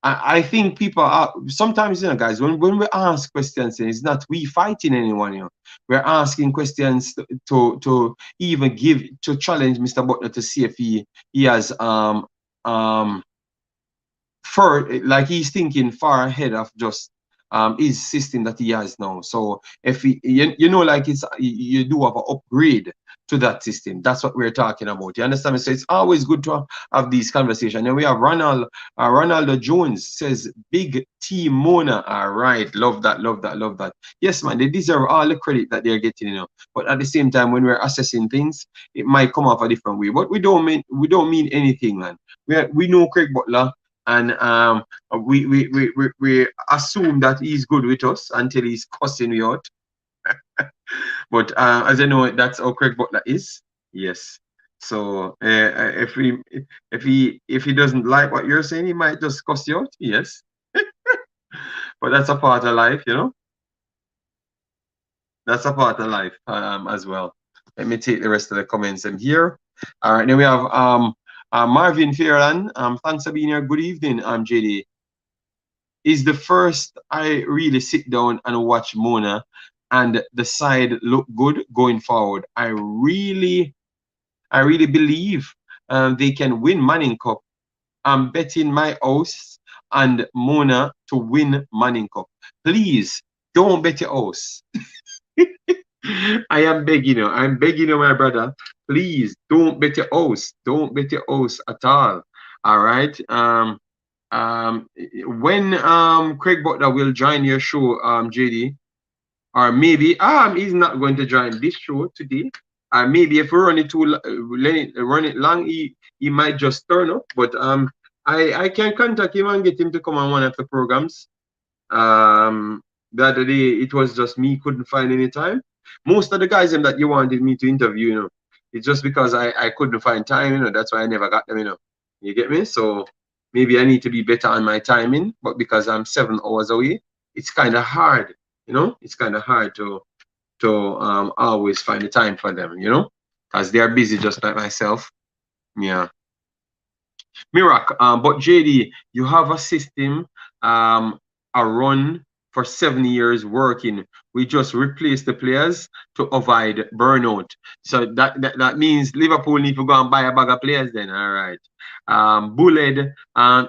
I think people are sometimes, you know, guys, when we ask questions, it's not we fighting anyone, you know. We're asking questions to even to challenge Mr. Butler to see if he has like he's thinking far ahead of just his system that he has now. So if you know, like you do have an upgrade to that system. That's what we're talking about. You understand me? So it's always good to have these conversations. And we have Ronaldo Jones says, big team Mona. All right, love that. Yes, man, they deserve all the credit that they're getting, you know. But at the same time, when we're assessing things, it might come off a different way. But we don't mean anything, man. We know Craig Butler. And we assume that he's good with us until he's cussing me out. But as I know, that's how Craig Butler is. Yes. So if he doesn't like what you're saying, he might just cuss you out. Yes. But that's a part of life, you know. That's a part of life as well. Let me take the rest of the comments in here. All right. Then we have Marvin Fairland, thanks for being here. Good evening, JD. Is the first I really sit down and watch Mona and the side look good going forward. I really believe they can win Manning Cup. I'm betting my house and Mona to win Manning Cup. Please don't bet your house. I am begging you. I'm begging you, my brother. Please don't bet your house. Don't bet your house at all. All right. When Craig Butler will join your show, JD, or maybe he's not going to join this show today. Maybe if we run it run it long, he might just turn up. But I can contact him and get him to come on one of the programs. The other day it was just me, couldn't find any time. Most of the guys that you wanted me to interview, you know, it's just because I couldn't find time, you know. That's why I never got them, you know. You get me? So maybe I need to be better on my timing, but because I'm 7 hours away, it's kind of hard, you know. It's kind of hard to always find the time for them, you know, because they are busy just like myself. Yeah. Mirak, but JD, you have a system, a run for 7 years working. We just replace the players to avoid burnout. So that means Liverpool need to go and buy a bag of players then. All right. Bullet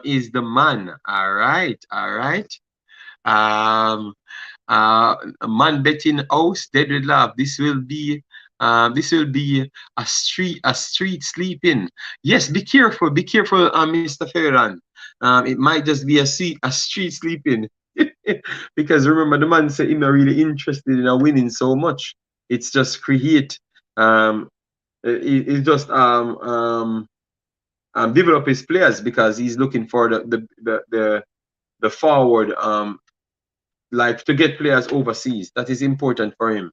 is the man. All right. Man betting house, dead with laugh. This will be a street sleeping. Yes, be careful, Mr. Ferran. It might just be a street sleeping. Because remember, the man said he's not really interested in winning so much. It's just create it's just develop his players, because he's looking for the forward like to get players overseas. That is important for him.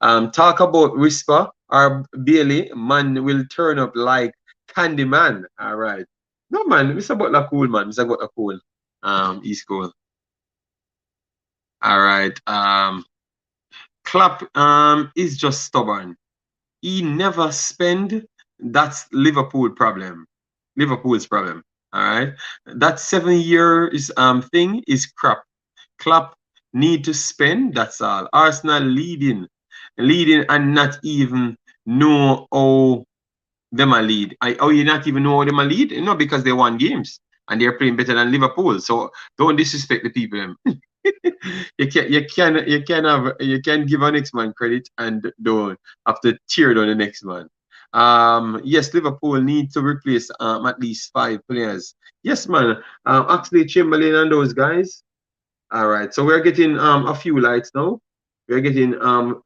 Talk about Whisper or Bailey, man will turn up like Candyman. All right. No man, Mr. Butler cool, man. Mr. Butler cool. He's cool. All right. Clap is just stubborn. He never spend. That's Liverpool's problem. All right. That 7 years thing is crap. Clap need to spend. That's all. Arsenal leading and not even know how them a lead. Oh, you not even know how them a lead? No, because they won games and they're playing better than Liverpool. So don't disrespect the people. you can give a next man credit and don't have to tear down the next man. Yes, Liverpool need to replace at least 5 players. Yes, man. Actually, Chamberlain and those guys. All right, so we're getting a few lights now. We're getting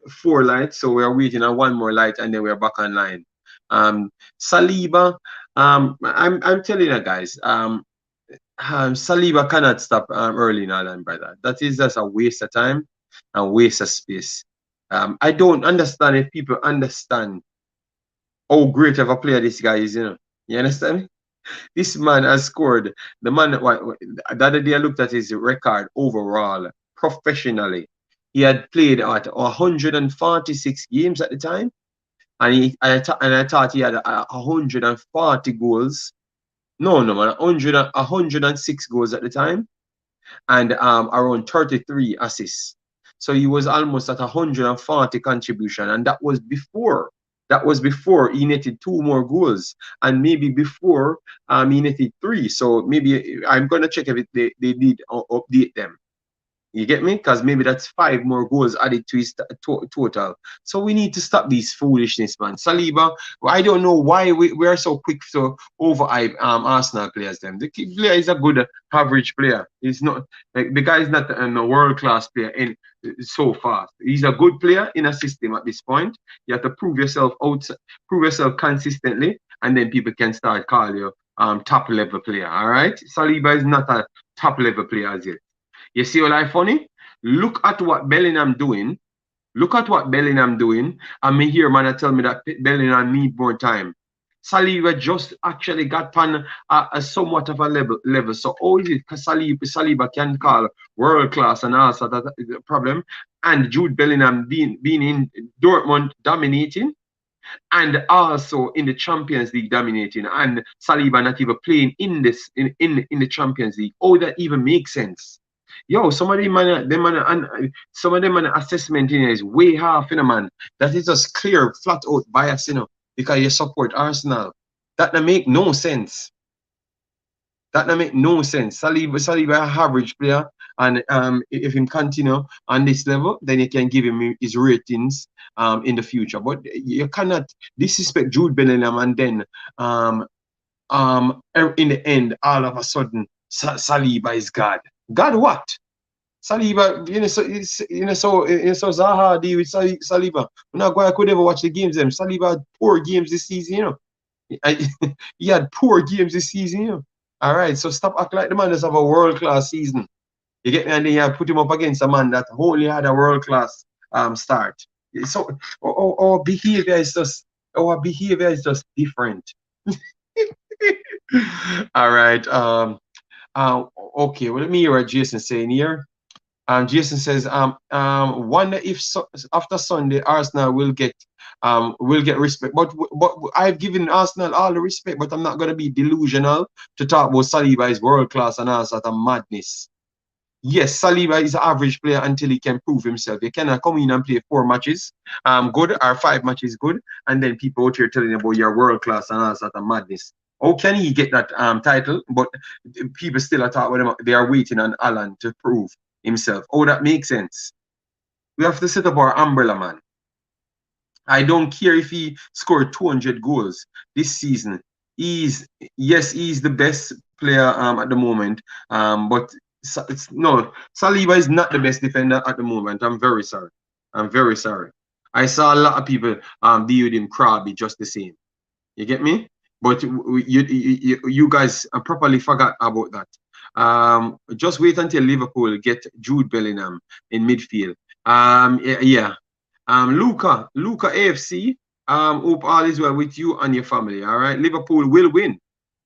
4 lights, so we're waiting on 1 more light, and then we're back online. Saliba, I'm telling you guys, Saliba cannot stop early in Ireland, brother. That is just a waste of time and waste of space. I don't understand if people understand how great of a player this guy is. You understand me? This man has scored. The other day I looked at his record overall, professionally. He had played at 146 games at the time, and I thought he had 140 goals. No, man, 106 goals at the time, and around 33 assists. So he was almost at 140 contribution, and that was before. He netted 2 more goals, and maybe before he netted 3. So maybe I'm gonna check if they did update them. You get me? Because maybe that's 5 more goals added to his total. So we need to stop these foolishness, man. Saliba, I don't know why we are so quick to overhype Arsenal players. The player is a good average player. He's not like the guy is not a world-class player so fast. He's a good player in a system at this point. You have to prove yourself consistently, and then people can start calling you top level player. All right, Saliba is not a top level player as yet. You see what I funny? Look at what Bellingham doing. And me hear man tell me that Bellingham need more time. Saliba just actually got on a somewhat of a level. So how is it Saliba can call world class and also that problem? And Jude Bellingham being in Dortmund dominating, and also in the Champions League dominating, and Saliba not even playing in the Champions League. Oh, that even makes sense. Yo, some of them assessment in is way half, man. That is just clear, flat out bias, because you support Arsenal. That don't make no sense. Saliba average player, and if he continue on this level, then you can give him his ratings in the future. But you cannot disrespect Jude Bellingham and then in the end, all of a sudden, Saliba is God. God what? Saliba, so Zaha deal with Saliba. I could ever watch the games. Saliba had poor games this season, he had poor games this season, All right, so stop acting like the man does have a world-class season. You get me? And then you put him up against a man that only had a world-class start. So our behavior is just different. All right. Okay, well, let me hear what Jason saying here. Jason says, wonder if after Sunday Arsenal will get respect. But I've given Arsenal all the respect, but I'm not gonna be delusional to talk about Saliba is world class and all sort of madness. Yes, Saliba is an average player until he can prove himself. You cannot come in and play 4 matches, good, or 5 matches good, and then people out here telling you about your world class and all sort of madness. How can he get that title? But people still are talking about they are waiting on Alan to prove himself. Oh, that makes sense. We have to set up our umbrella, man. I don't care if he scored 200 goals this season. He's the best player at the moment. But no, Saliba is not the best defender at the moment. I'm very sorry. I'm very sorry. I saw a lot of people deal with him crabby just the same. You get me? But you guys properly forgot about that. Just wait until Liverpool get Jude Bellingham in midfield. Yeah. Luca AFC. Hope all is well with you and your family. All right. Liverpool will win.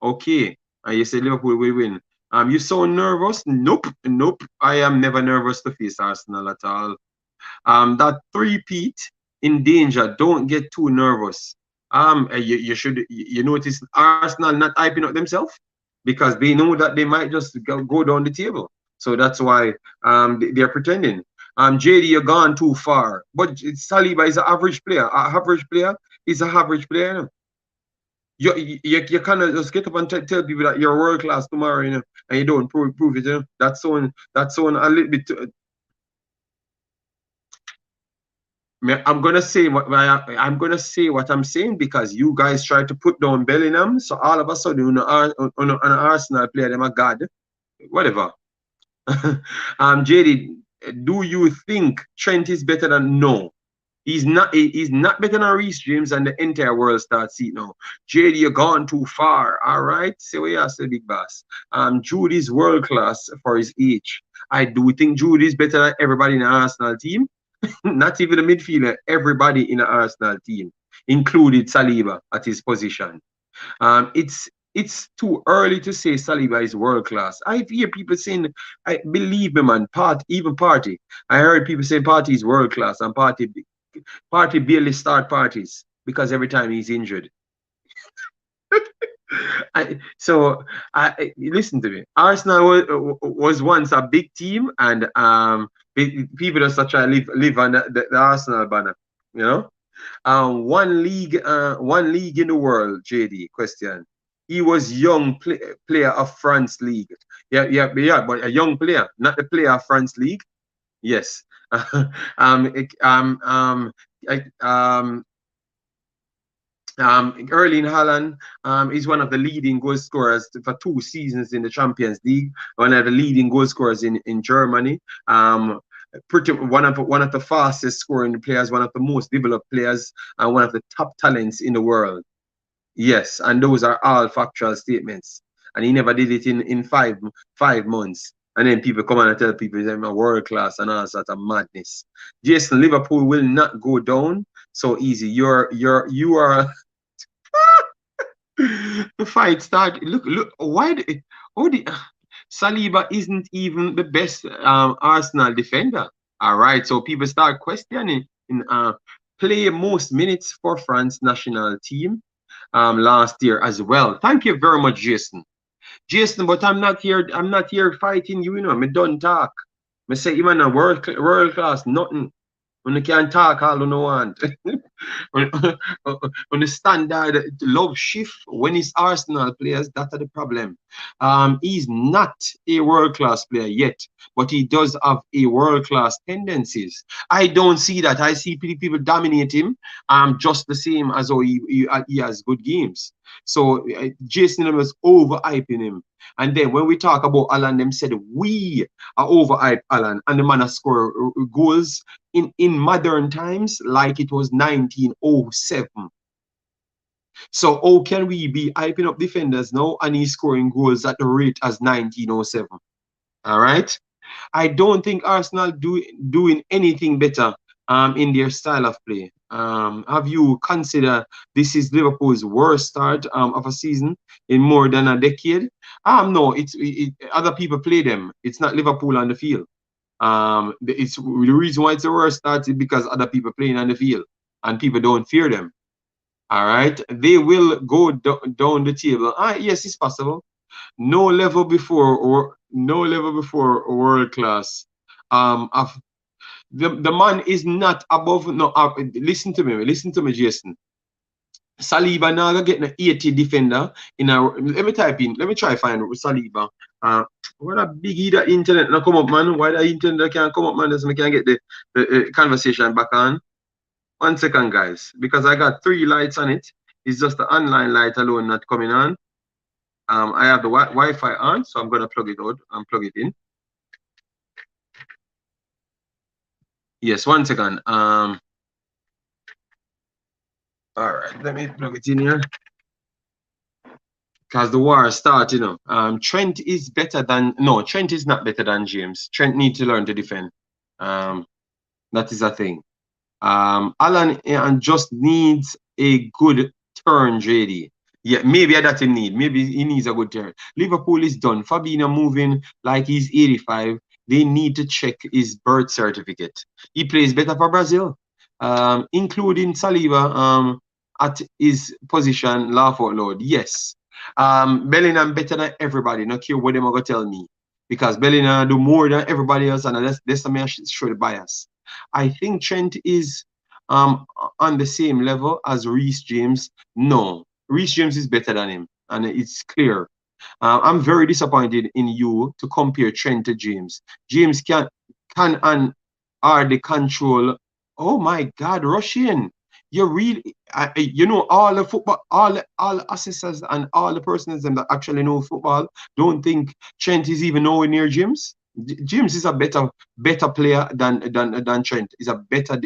Okay. And you said Liverpool will win. You so nervous? Nope. I am never nervous to face Arsenal at all. That three-peat in danger. Don't get too nervous. You notice Arsenal not hyping up themselves because they know that they might just go down the table. So that's why they're pretending. JD, you're gone too far. But Saliba is an average player. An average player is an average player. You cannot just get up and tell people that you're world class tomorrow, and you don't prove it. That's so a little bit. I'm gonna say what I'm saying because you guys try to put down Bellingham, so all of a sudden on an Arsenal player, them a god, whatever. JD, do you think Trent is better than no? He's not better than Reece James, and the entire world starts seeing now. JD, you're gone too far. All right, say what you say, big boss. Jude is world class for his age. I do think Jude is better than everybody in the Arsenal team. Not even the midfielder, everybody in the Arsenal team, included Saliba at his position. It's too early to say Saliba is world class. I hear people saying, I believe me, man, Party. I heard people saying Party is world class, and Party barely start parties because every time he's injured. Listen to me. Arsenal was once a big team, and people just try to live on the Arsenal banner. You know, one league in the world. JD question. He was young player of France league. Yeah, but a young player, not the player of France league. Yes. Erling Haaland is one of the leading goal scorers for 2 seasons in the Champions League. One of the leading goal scorers in Germany. One of the fastest scoring players, one of the most developed players, and one of the top talents in the world. Yes, and those are all factual statements. And he never did it in 5 months. And then people come on and tell people they're world class and all sorts of madness. Jason, Liverpool will not go down so easy. You are the fight start. Look, why Saliba isn't even the best Arsenal defender. All right, so people start questioning play most minutes for France national team last year as well. Thank you very much, Jason. Jason, but I'm not here fighting you, I don't talk. I say even a world class, nothing. When you can't talk all you want. When the standard love shift when it's Arsenal players, that's the problem. He's not a world-class player yet, but he does have a world-class tendencies. I don't see that. I see people dominate him just the same as how he has good games. So Jason was overhyping him. And then when we talk about Alan, them said we are overhyped Alan, and the man has scored goals in modern times like it was 1907. So how can we be hyping up defenders now and he's scoring goals at the rate as 1907? All right. I don't think Arsenal doing anything better in their style of play. Have you considered this is Liverpool's worst start of a season in more than a decade? No, it's other people play them. It's not Liverpool on the field. It's the reason why it's the worst start is because other people playing on the field and people don't fear them. All right, they will go down the table. Yes, it's possible. No level before world class. The man is not above. No, listen to me, Jason. Saliba now gonna get an 80 defender in a. Let me type in. Let me try find Saliba. What a big that internet now come up, man. Why the internet can't come up, man? Doesn't I can't get the conversation back on. 1 second, guys, because I got 3 lights on it. It's just the online light alone not coming on. I have the Wi-Fi on, so I'm gonna plug it out and plug it in. Yes, 1 second. All right, let me plug it in here. Because the war starts, you know. Trent is better than Trent is not better than James. Trent needs to learn to defend. That is a thing. Alan and just needs a good turn, JD. Yeah, maybe that's a need. Maybe he needs a good turn. Liverpool is done. Fabinho moving like he's 85. They need to check his birth certificate. He plays better for Brazil, including Saliba at his position, laugh out loud. Yes. Bellingham better than everybody. Not care what them are going to tell me. Because Bellingham do more than everybody else, and that's the man show the bias. I think Trent is on the same level as Reece James. No, Reece James is better than him, and it's clear. I'm very disappointed in you to compare Trent to James. James can and are the control. Oh my God, Russian! You really, you know, all the football, all the assessors and all the persons that actually know football don't think Trent is even nowhere near James. James is a better player than Trent. He's a better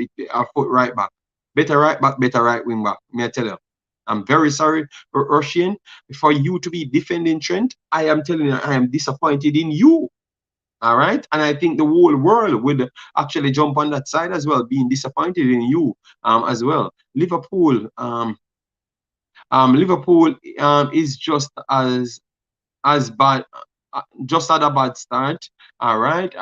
foot right back, better right back, better right wing back. May I tell you? I'm very sorry, Russian, for you to be defending Trent. I am telling you, I am disappointed in you. All right, and I think the whole world would actually jump on that side as well, being disappointed in you as well. Liverpool, Liverpool is just as bad, just had a bad start. All right.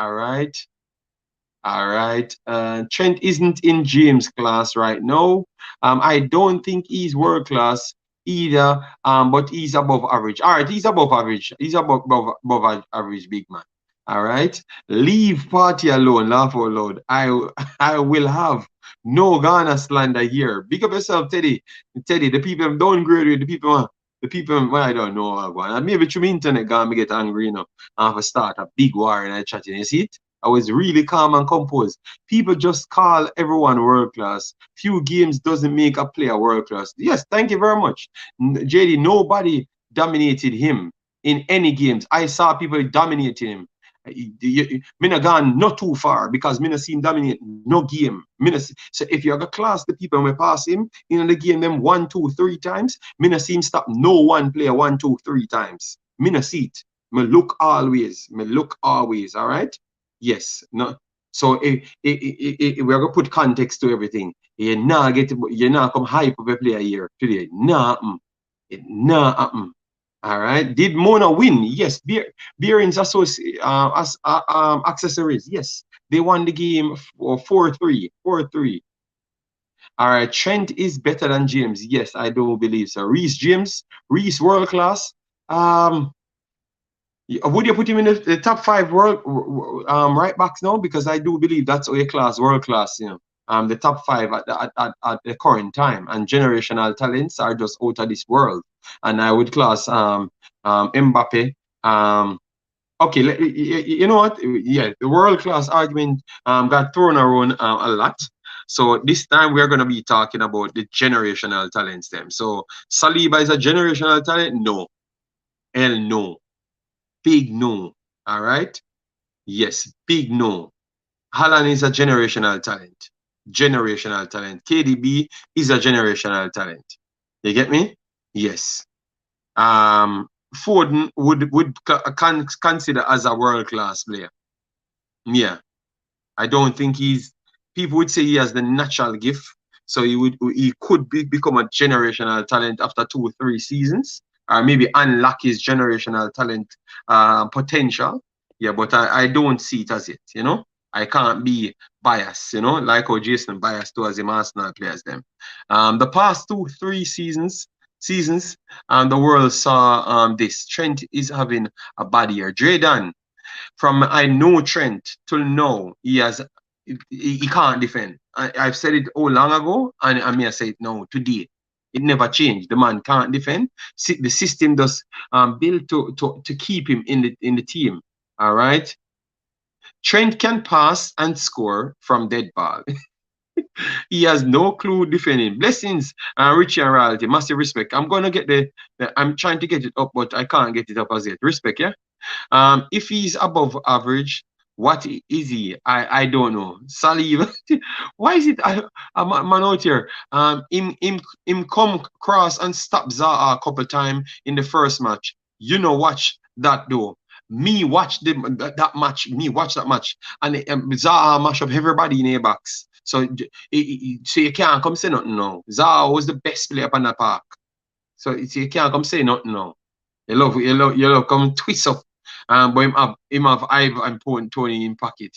Trent isn't in James' class right now. I don't think he's world class either, but he's above average. All right, he's above average. He's above average, big man. All right, leave party alone, laugh out loud. I will have no Ghana slander here. Big up yourself, Teddy. Teddy, the people don't agree with the people. The people, well, I don't know. And maybe through my internet, gonna get angry, you know. I have a start a big war and I chatting. You see it? I was really calm and composed. People just call everyone world class. Few games doesn't make a player world class. Yes, thank you very much. JD, nobody dominated him in any games. I saw people dominating him. Me not gone not too far because me not see him dominate no game. So if you have a class the people we pass him in the game them 1, 2, 3 times, me not see him stop no one player 1, 2, 3 times. Me not see it. Me look always. All right. Yes. No. So we're gonna put context to everything. You're not come hype of a player here today. It not happen. All right. Did Mona win? Yes. Bearings accessories. Yes. They won the game 4-3. 4-3. All right. Trent is better than James. Yes, I do believe so. Reece world class. Would you put him in the top 5 world right backs now? Because I do believe that's world class, you know. The top 5 at the current time, and generational talents are just out of this world. And I would class Mbappe. Okay, you know what? Yeah, the world class argument got thrown around a lot. So this time we are going to be talking about the generational talents. Them. So Saliba is a generational talent? No. Hell no. Big no. All right. Yes, big no. Haaland is a generational talent. KDB is a generational talent. You get me? Yes. Foden would consider as a world class player. Yeah. I don't think people would say he has the natural gift. So he could become a generational talent after 2 or 3 seasons, or maybe unlock his generational talent potential. Yeah, but I don't see it as it, you know. I can't be biased, you know, like how Jason biased towards him Arsenal players them. The past 2-3 seasons, the world saw this. Trent is having a bad year. Drayden, from I know Trent till now, he can't defend. I've said it all long ago, and I may say it now today. It never changed. The man can't defend. The system does built to keep him in the team. All right. Trent can pass and score from dead ball. He has no clue defending. Blessings, Richie and Royalty. Massive respect. I'm gonna get I'm trying to get it up, but I can't get it up as yet. Respect, yeah. If he's above average, what is he? I don't know. Saliva. Why is it? I'm out here. Him come cross and stop Zaha a couple times in the first match. You know, watch that though. Me watch that match. Me watch that match, and Zaha mash up everybody in a box. So you can't come say nothing now. Zaha was the best player on the park. So you can't come say nothing now. You love come twist up. But him have Ivan and Tony in pocket.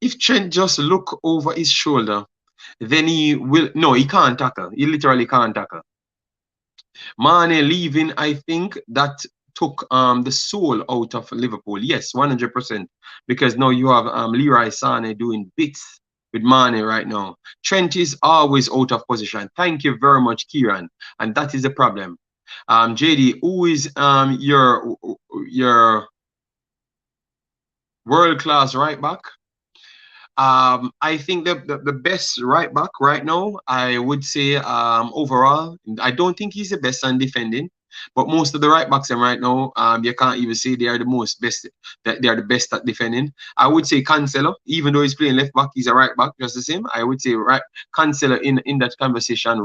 If Trent just look over his shoulder, then he can't tackle. He literally can't tackle. Mane leaving, I think that took the soul out of Liverpool. Yes, 100%. Because now you have Leroy Sané doing bits with Mane right now. Trent is always out of position. Thank you very much, Kieran. And that is the problem. JD, who is your world-class right back? I think the best right back right now, I would say overall, I don't think he's the best on defending, but most of the right backs right now, you can't even say they are the best. That they are the best at defending. I would say Cancelo, even though he's playing left back, he's a right back just the same. I would say Cancelo in that conversation.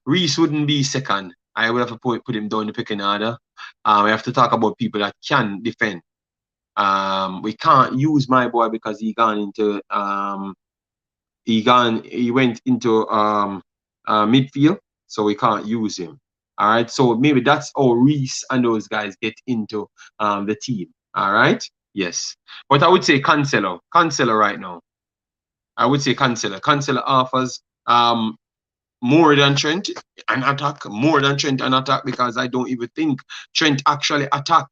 Reese wouldn't be second. I would have to put him down the pecking order. We have to talk about people that can defend. We can't use my boy because he went into midfield, so we can't use him. All right, so maybe that's how Reese and those guys get into the team. All right, yes, but I would say Cancelo right now. I would say Cancelo offers more than Trent an attack, because I don't even think Trent actually attack.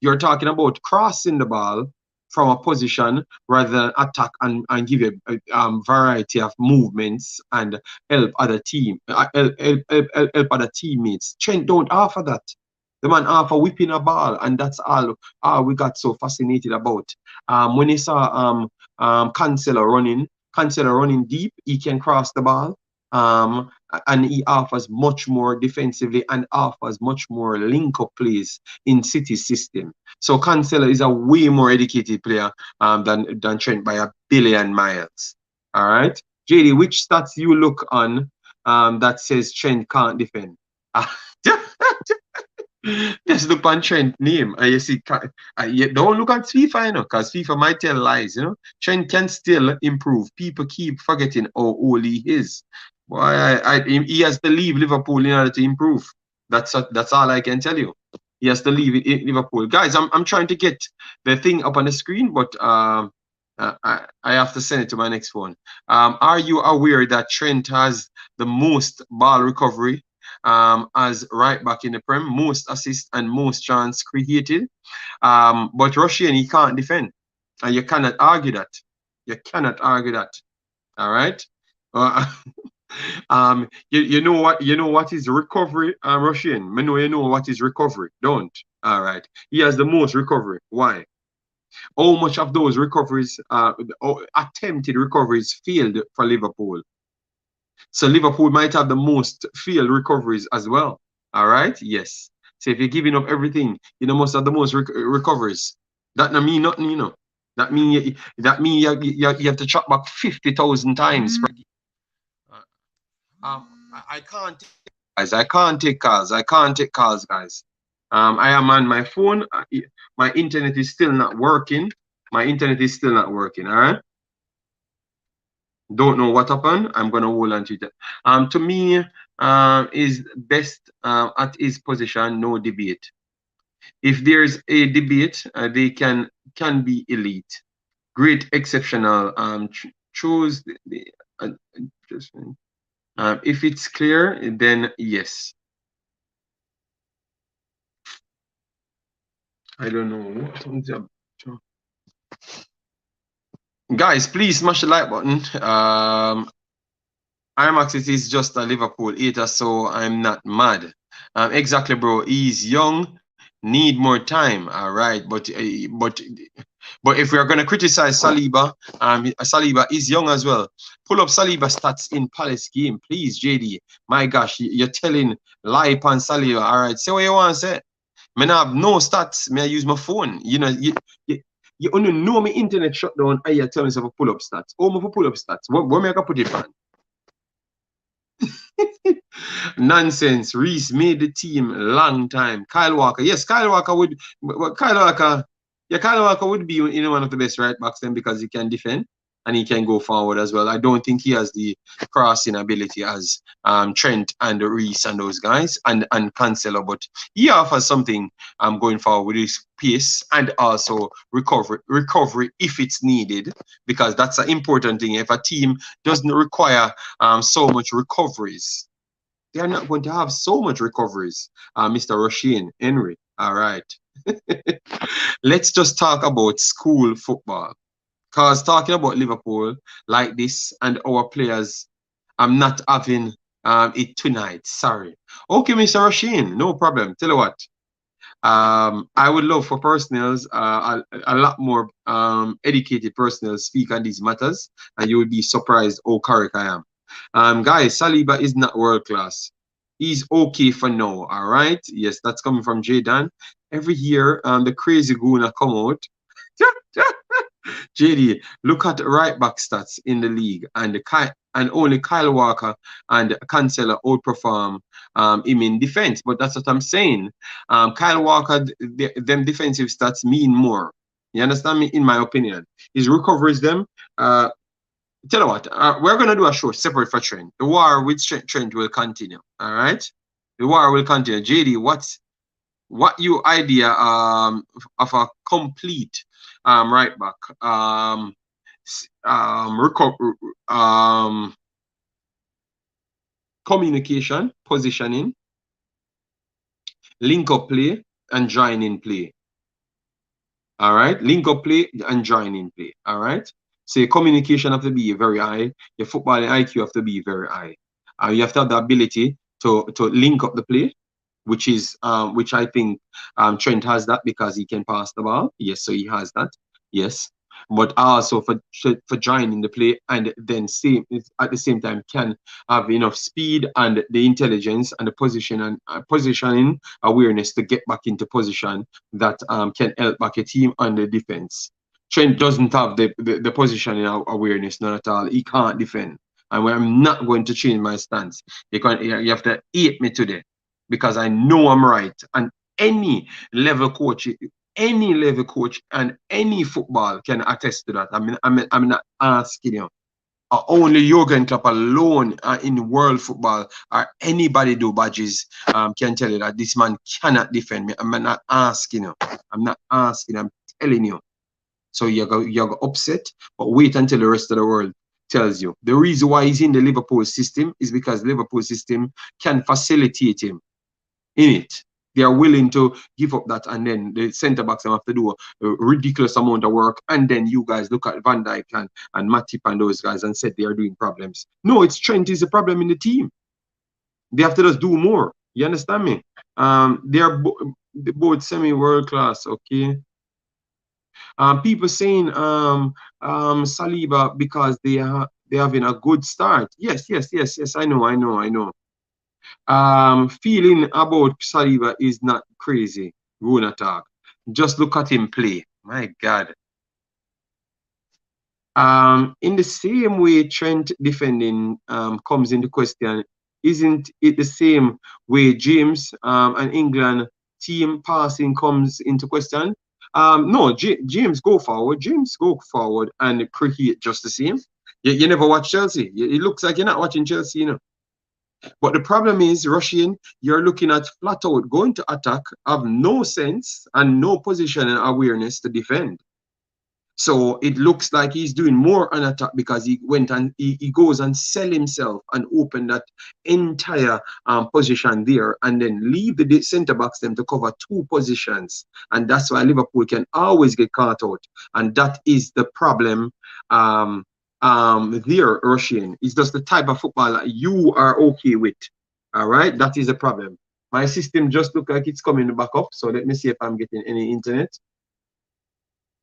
You're talking about crossing the ball from a position rather than attack and give you a variety of movements and help other help other teammates. Trent don't offer that. The man offer whipping a ball, and that's all we got so fascinated about. When he saw Cancelo running deep, he can cross the ball. And he offers much more defensively and offers much more link-up plays in City's system. So Cancelo is a way more educated player than Trent by a billion miles. All right, JD, which stats you look on that says Trent can't defend? Just look on Trent name and you see. You don't look at FIFA, you know, because FIFA might tell lies. You know, Trent can still improve. People keep forgetting how old he is. Boy, he has to leave Liverpool in order to improve. That's all I can tell you. He has to leave Liverpool. Guys, I'm trying to get the thing up on the screen, but I have to send it to my next phone. Are you aware that Trent has the most ball recovery as right back in the Prem, most assists and most chance created? But Russian, he can't defend, and you cannot argue that. You cannot argue that. All right. You know what is recovery, Russian? I know you know what is recovery. Don't. All right. He has the most recovery. Why? How much of those recoveries, attempted recoveries, failed for Liverpool? So Liverpool might have the most failed recoveries as well. All right. Yes. So if you're giving up everything, you must have the most recoveries. That not mean nothing, you know. That mean you have to chop back 50,000 times. I can't take calls. I can't take calls, guys. I am on my phone. My internet is still not working. All right. Don't know what happened. I'm gonna hold on to it. To me, is best at his position. No debate. If there's a debate, they can be elite, great, exceptional. Choose the. If it's clear, then yes. I don't know. Guys, please smash the like button. Imaxit is just a Liverpool hater, so I'm not mad. Exactly, bro. He's young, need more time. All right, but if we are gonna criticize Saliba, Saliba is young as well. Pull up Saliba stats in Palace game, please, JD. My gosh, you're telling lie on Saliba. All right, say what you want to say. Me not have no stats. Me I use my phone. You know, you only know me internet shut down. And you tell me to pull up stats. Oh, me pull up stats. Where me I can put it on? Nonsense. Reese made the team long time. Kyle Walker. Yes, Kyle Walker would. Kyle Walker. Yeah, Kyle Walker would be one of the best right backs then because he can defend and he can go forward as well. I don't think he has the crossing ability as Trent and Reese and those guys and Cancelo, but he offers something going forward with his pace and also recovery if it's needed, because that's an important thing. If a team doesn't require so much recoveries, they are not going to have so much recoveries. Mr. Roshin Henry. All right. Let's just talk about school football. Because talking about Liverpool like this and our players, I'm not having it tonight. Sorry. Okay, Mr. Roshin, no problem. Tell you what. I would love for personnels, a lot more educated personnel speak on these matters, and you will be surprised how correct I am. Guys, Saliba is not world class. He's okay for now, all right? Yes, that's coming from Jaydan. Every year, the crazy guna come out. JD, look at right back stats in the league, and only Kyle Walker and Cancelo outperform him in defense. But that's what I'm saying. Kyle Walker, them defensive stats mean more. You understand me? In my opinion, his recoveries them. Tell you what, we're gonna do a show separate for Trent. The war with Trent will continue. All right, the war will continue. JD, what your idea of a complete right back communication, positioning, link up play, and join in play. All right, link up play and join in play. All right. So your communication have to be very high. Your footballing IQ have to be very high. You have to have the ability to link up the play, which I think Trent has that because he can pass the ball. Yes, so he has that. Yes, but also for joining the play and then at the same time can have enough speed and the intelligence and the position and positioning awareness to get back into position that can help back a team on the defense. Trent doesn't have the positioning awareness, not at all. He can't defend, and I'm not going to change my stance. You have to hate me today, because I know I'm right. And any level coach and any football can attest to that. I'm not asking you. Only Jurgen Klopp alone in world football or anybody do badges can tell you that this man cannot defend me. I'm not asking you. I'm not asking. I'm telling you. So you're upset, but wait until the rest of the world tells you. The reason why he's in the Liverpool system is because Liverpool system can facilitate him in it. They are willing to give up that, and then the centre backs have to do a ridiculous amount of work, and then you guys look at Van Dijk and Matip and those guys and said they are doing problems. No, it's Trent is a problem in the team. They have to just do more. You understand me? They are both semi-world class, okay? People saying Saliba because they're having a good start. Yes, I know. Feeling about Saliba is not crazy. Runa talk. Just look at him play. My God. In the same way Trent defending comes into question, isn't it the same way James and England team passing comes into question? No, James go forward. James go forward and create just the same. You never watch Chelsea. It looks like you're not watching Chelsea, you know. But the problem is, Russian, you're looking at flat out going to attack, have no sense and no position and awareness to defend. So it looks like he's doing more on attack because he went and he goes and sell himself and open that entire position there and then leave the centre backs them to cover two positions. And that's why Liverpool can always get caught out. And that is the problem there, Russian. It's just the type of football that you are okay with. All right, that is a problem. My system just look like it's coming back up. So let me see if I'm getting any internet.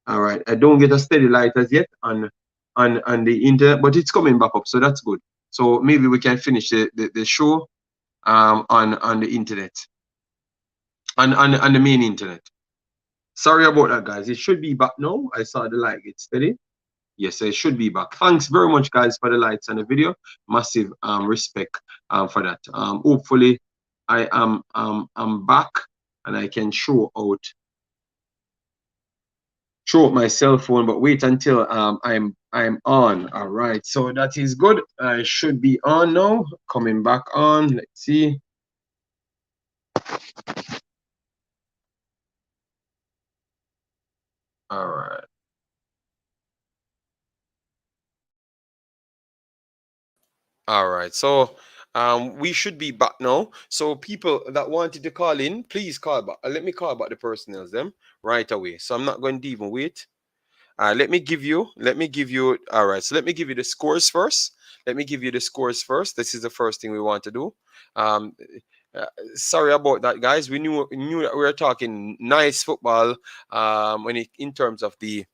All right, I don't get a steady light as yet on the internet, but it's coming back up, so that's good. So maybe we can finish the show on the internet, on the main internet. Sorry about that, guys. It should be back now. I saw the light get steady. Yes, it should be back. Thanks very much, guys, for the likes and the video. Massive respect for that. Hopefully, I'm back and I can show out my cell phone, but wait until I'm on. All right, so that is good. I should be on now. Coming back on. Let's see. All right. All right, so we should be back now. So people that wanted to call in, please call back. Let me call back the personnel them right away. So I'm not going to even wait. Let me give you. All right, so let me give you the scores first. This is the first thing we want to do. Sorry about that, guys. We knew that we were talking nice football in terms of the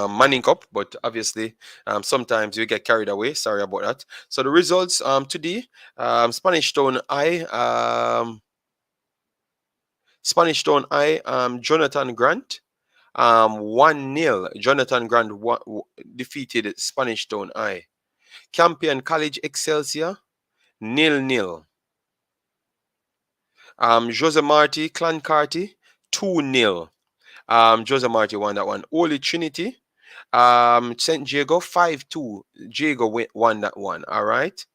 Manning Cup, but obviously sometimes you get carried away. Sorry about that. So the results today, Spanish Town Jonathan Grant 1-0. Jonathan Grant defeated Spanish Town I. Campion College Excelsior 0-0. Jose Marti Clancarty 2-0. Jose Marti won that one. Holy Trinity, St. Jago 5-2. Jago won that one. All right.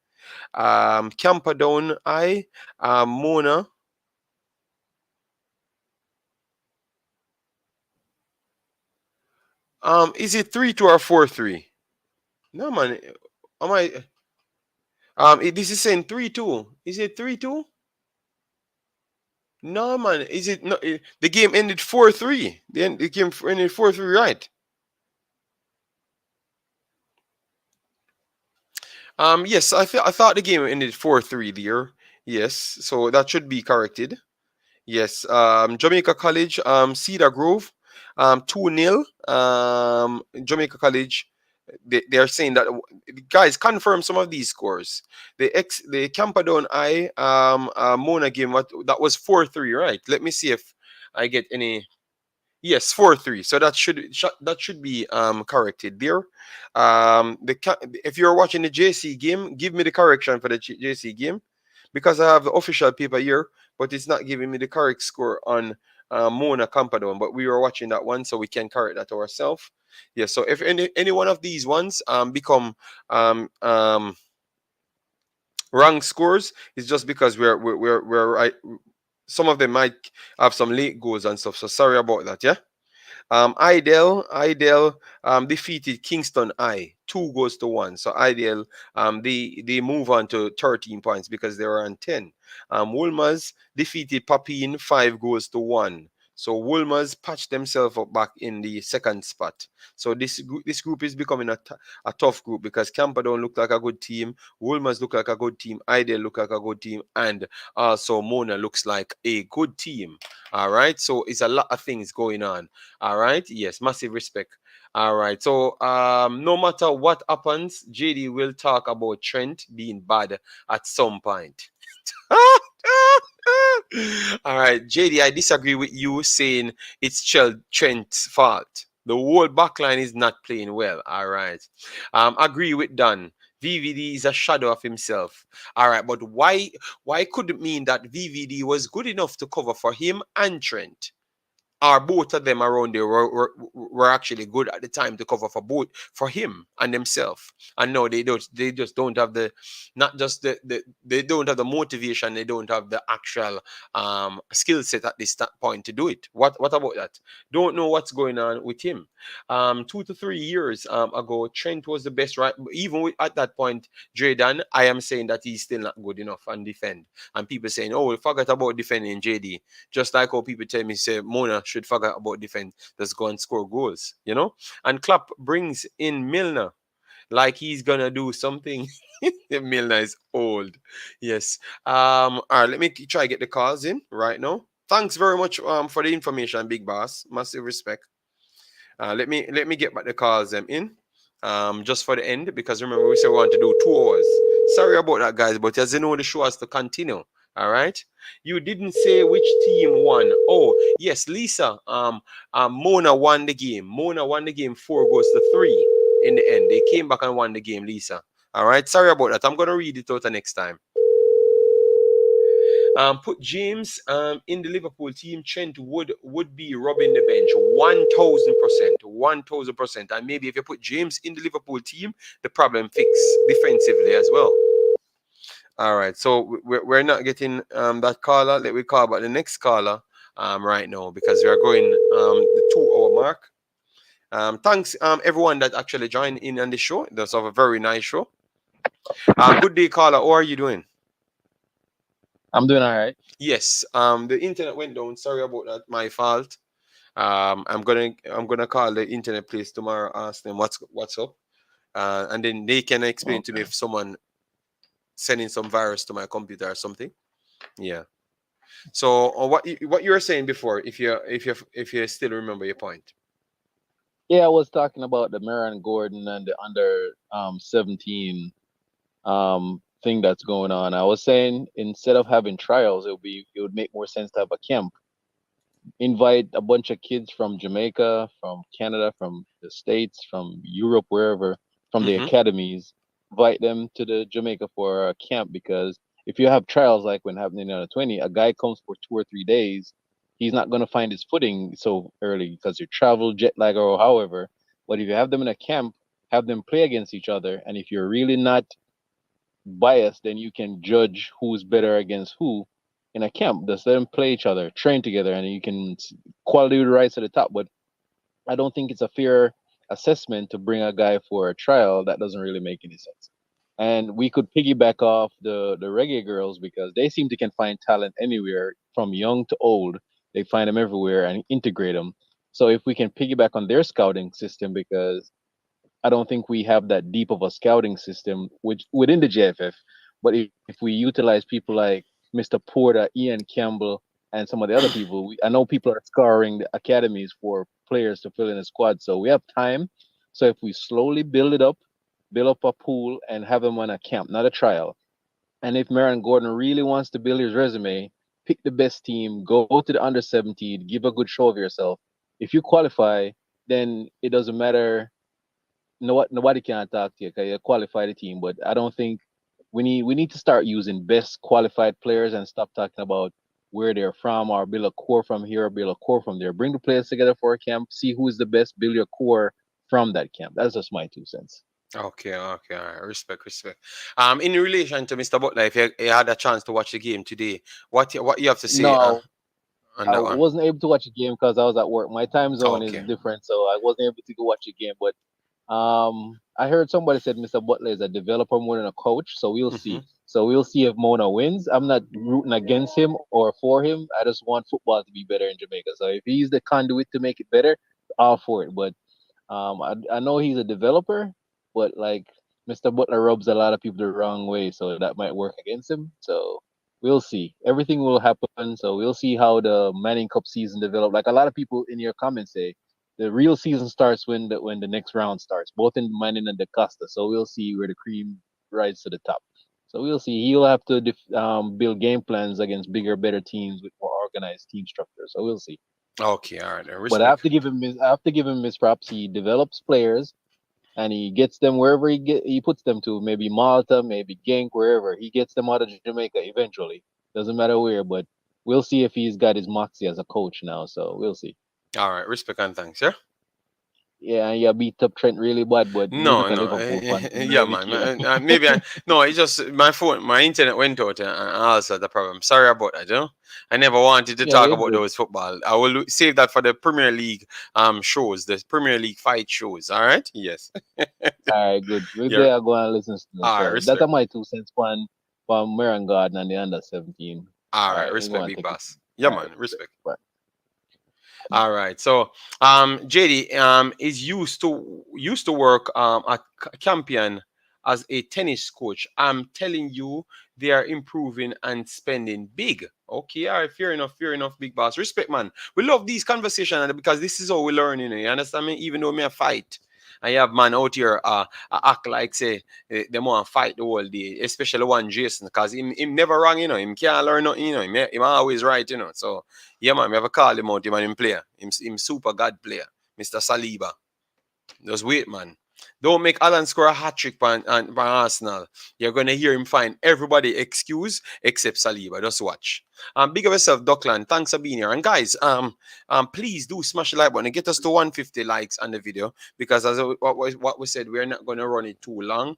Camperdown I, Mona. Is it 3-2 or 4-3? No man. Am I? This is saying 3-2. Is it 3-2? No man. Is it no? The game ended 4-3. The game ended 4-3, right? Yes, I thought the game ended 4-3 there. Yes, so that should be corrected. Yes, Jamaica College, Cedar Grove, 2-0. Jamaica College, they are saying that guys confirm some of these scores. The Camperdown I Mona game, that was 4-3, right? Let me see if I get any. Yes, 4-3. So that should be corrected there. If you're watching the JC game, give me the correction for the JC game, because I have the official paper here, but it's not giving me the correct score on Mona Camperdown. But we were watching that one, so we can correct that ourselves. Yeah. So if any one of these ones become wrong scores, it's just because we're right. Some of them might have some late goals and stuff. So sorry about that. Yeah. Idel defeated Kingston I 2-1. So Idel they move on to 13 points because they were on 10. Wolmer's defeated Papine 5-1. So Wolmer's patched themselves up back in the second spot. So this group is becoming a tough group, because Camperdown look like a good team, Wolmer's look like a good team, Idel look like a good team, and also Mona looks like a good team. All right, so it's a lot of things going on. All right, yes, massive respect. All right, so no matter what happens, JD will talk about Trent being bad at some point. All right, JD, I disagree with you saying it's Trent's fault. The whole backline is not playing well. All right, agree with Dan. VVD is a shadow of himself. All right, but why could it mean that VVD was good enough to cover for him and Trent? Or both of them around there were actually good at the time to cover for him and himself. And no, they just don't have they don't have the motivation, they don't have the actual skill set at this point to do it. What about that? Don't know what's going on with him. 2 to 3 years ago, Trent was the best, right? Even at that point, Jaden, I am saying that he's still not good enough on defend. And people saying, oh, we forgot about defending JD. Just like how people tell me, say Mona should forget about defense. Just go and score goals, you know. And Klopp brings in Milner like he's gonna do something. Milner is old. Yes. All right. Let me try to get the calls in right now. Thanks very much for the information, Big Boss. Massive respect. Let me get back the calls in. Just for the end, because remember we said we want to do 2 hours. Sorry about that, guys, but as you know, the show has to continue. All right. You didn't say which team won. Oh yes, Lisa. Mona won the game. Mona won the game 4-3 in the end. They came back and won the game, Lisa. All right. Sorry about that. I'm gonna read it out the next time. Put James in the Liverpool team. Trent would be robbing the bench 1,000%, 1,000%. And maybe if you put James in the Liverpool team, the problem fixed defensively as well. All right, so we're not getting that caller. Let me call about the next caller right now because we are going the 2-hour mark. Thanks everyone that actually joined in on the show. That's a very nice show. Good day, caller. How are you doing? I'm doing all right. Yes. The internet went down. Sorry about that. My fault. I'm gonna call the internet place tomorrow. Ask them what's up, and then they can explain to me if someone sending some virus to my computer or something. Yeah. So what you were saying before, if you still remember your point. Yeah, I was talking about the Merron Gordon and the under 17 thing that's going on. I was saying instead of having trials, it would make more sense to have a camp. Invite a bunch of kids from Jamaica, from Canada, from the States, from Europe, wherever, from the academies. Invite them to the Jamaica for a camp, because if you have trials like when happening in under 20, a guy comes for 2 or 3 days, he's not going to find his footing so early because you travel, jet lag, or however. But if you have them in a camp, have them play against each other, and if you're really not biased, then you can judge who's better against who in a camp. Just let them play each other, train together, and you can quality would rise to the top. But I don't think it's a fair assessment to bring a guy for a trial. That doesn't really make any sense. And we could piggyback off the Reggae Girlz, because they seem to can find talent anywhere from young to old. They find them everywhere and integrate them. So if we can piggyback on their scouting system, because I don't think we have that deep of a scouting system which within the JFF. But if we utilize people like Mr. Porter, Ian Campbell, and some of the other people, I know people are scouring the academies for players to fill in a squad. So we have time. So if we slowly build up a pool and have them on a camp, not a trial. And if Merron Gordon really wants to build his resume, pick the best team, go to the under 17, give a good show of yourself. If you qualify, then it doesn't matter. Nobody can talk to you because you qualify the team. But I don't think we need to start using best qualified players and stop talking about where they're from, or build a core from here, or build a core from there. Bring the players together for a camp, see who is the best, build your core from that camp. That's just my 2 cents. Okay, all right. Respect. In relation to Mr. Butler, if you had a chance to watch the game today, what you have to say No, on I that one? wasn't able to watch the game because I was at work. My time zone is Okay. different, so I wasn't able to go watch the game. But I heard somebody said Mr. Butler is a developer more than a coach, so we'll see. So we'll see if Mona wins. I'm not rooting against him or for him. I just want football to be better in Jamaica. So if he's the conduit to make it better, all for it. But I know he's a developer, but like Mr. Butler rubs a lot of people the wrong way, so that might work against him. So we'll see. Everything will happen. So we'll see how the Manning Cup season develops. Like a lot of people in your comments say, the real season starts when the next round starts, both in Manning and Dacosta. So we'll see where the cream rises to the top. So we'll see. He'll have to build game plans against bigger, better teams with more organized team structure. So we'll see. Okay, all right. But I have to give him his props. He develops players, and he gets them wherever he puts them to. Maybe Malta, maybe Genk, wherever he gets them out of Jamaica eventually. Doesn't matter where, but we'll see if he's got his moxie as a coach now. So we'll see. All right, respect and thanks, yeah. Yeah, and you beat up Trent really bad, but No, a Liverpool fan. yeah, man. Maybe it's just my internet went out, and also the problem. Sorry about that. You know, I never wanted to talk about those football. I will save that for the Premier League shows, the Premier League fight shows. All right, yes. All right, good. We're there going to listen to them. All right, respect. That's my 2 cents from Merron Garden and the under 17. All right, respect, big boss. Yeah, man, respect. All right. So, JD is used to work at Campion as a tennis coach. I'm telling you, they are improving and spending big. Okay, all right, fair enough, big boss. Respect, man. We love these conversations because this is how we learn, you know. You understand me? Even though me a fight, I have man out here act like say they want to fight the whole day, especially one Jason, because him never wrong, you know. Him can't learn nothing, you know. Him always right, you know. So yeah, man, we have a call him out, him and him player. Him super god player, Mr. Saliba. Just wait, man. Don't make Alan score a hat trick on Arsenal. You're gonna hear him find everybody excuse except Saliba. Just watch. Big of yourself, Dockland. Thanks for being here. And guys, please do smash the like button and get us to 150 likes on the video because as what we said, we're not gonna run it too long.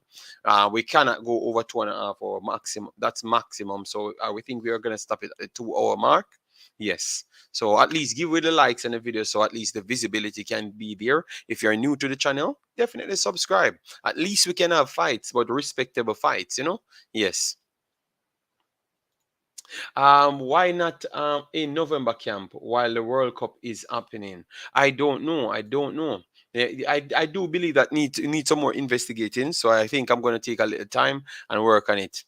We cannot go over 2.5 hour maximum. That's maximum. So we think we are gonna stop it at the 2 hour mark. Yes. So at least give it the likes on the video so at least the visibility can be there. If you're new to the channel, definitely subscribe. At least we can have fights, but respectable fights, you know? Yes. Why not in November camp while the World Cup is happening? I don't know. I don't know. I do believe that need some more investigating. So I think I'm going to take a little time and work on it.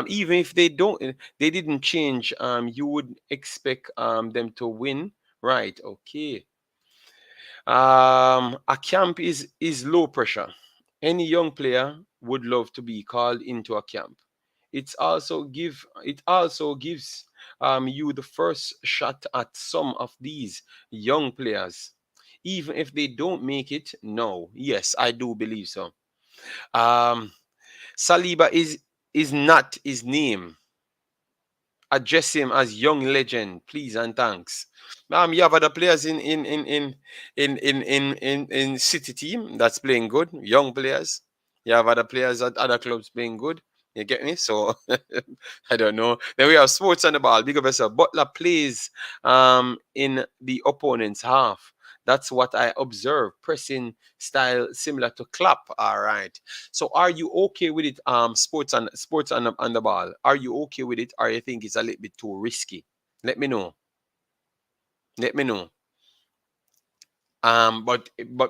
Even if they didn't change, you would expect them to win, right? Okay. A camp is low pressure. Any young player would love to be called into a camp. It also gives you the first shot at some of these young players, even if they don't make it. No, yes, I do believe so. Saliba is not his name. Address him as young legend, please and thanks. You have other players in City team that's playing good, young players. You have other players at other clubs playing good. You get me? So I don't know. Then we have sports on the ball. Big of yourself. Butler plays in the opponent's half. That's what I observe. Pressing style similar to Clap. All right. So are you okay with it? Sports on the ball. Are you okay with it, or you think it's a little bit too risky? Let me know. Let me know. But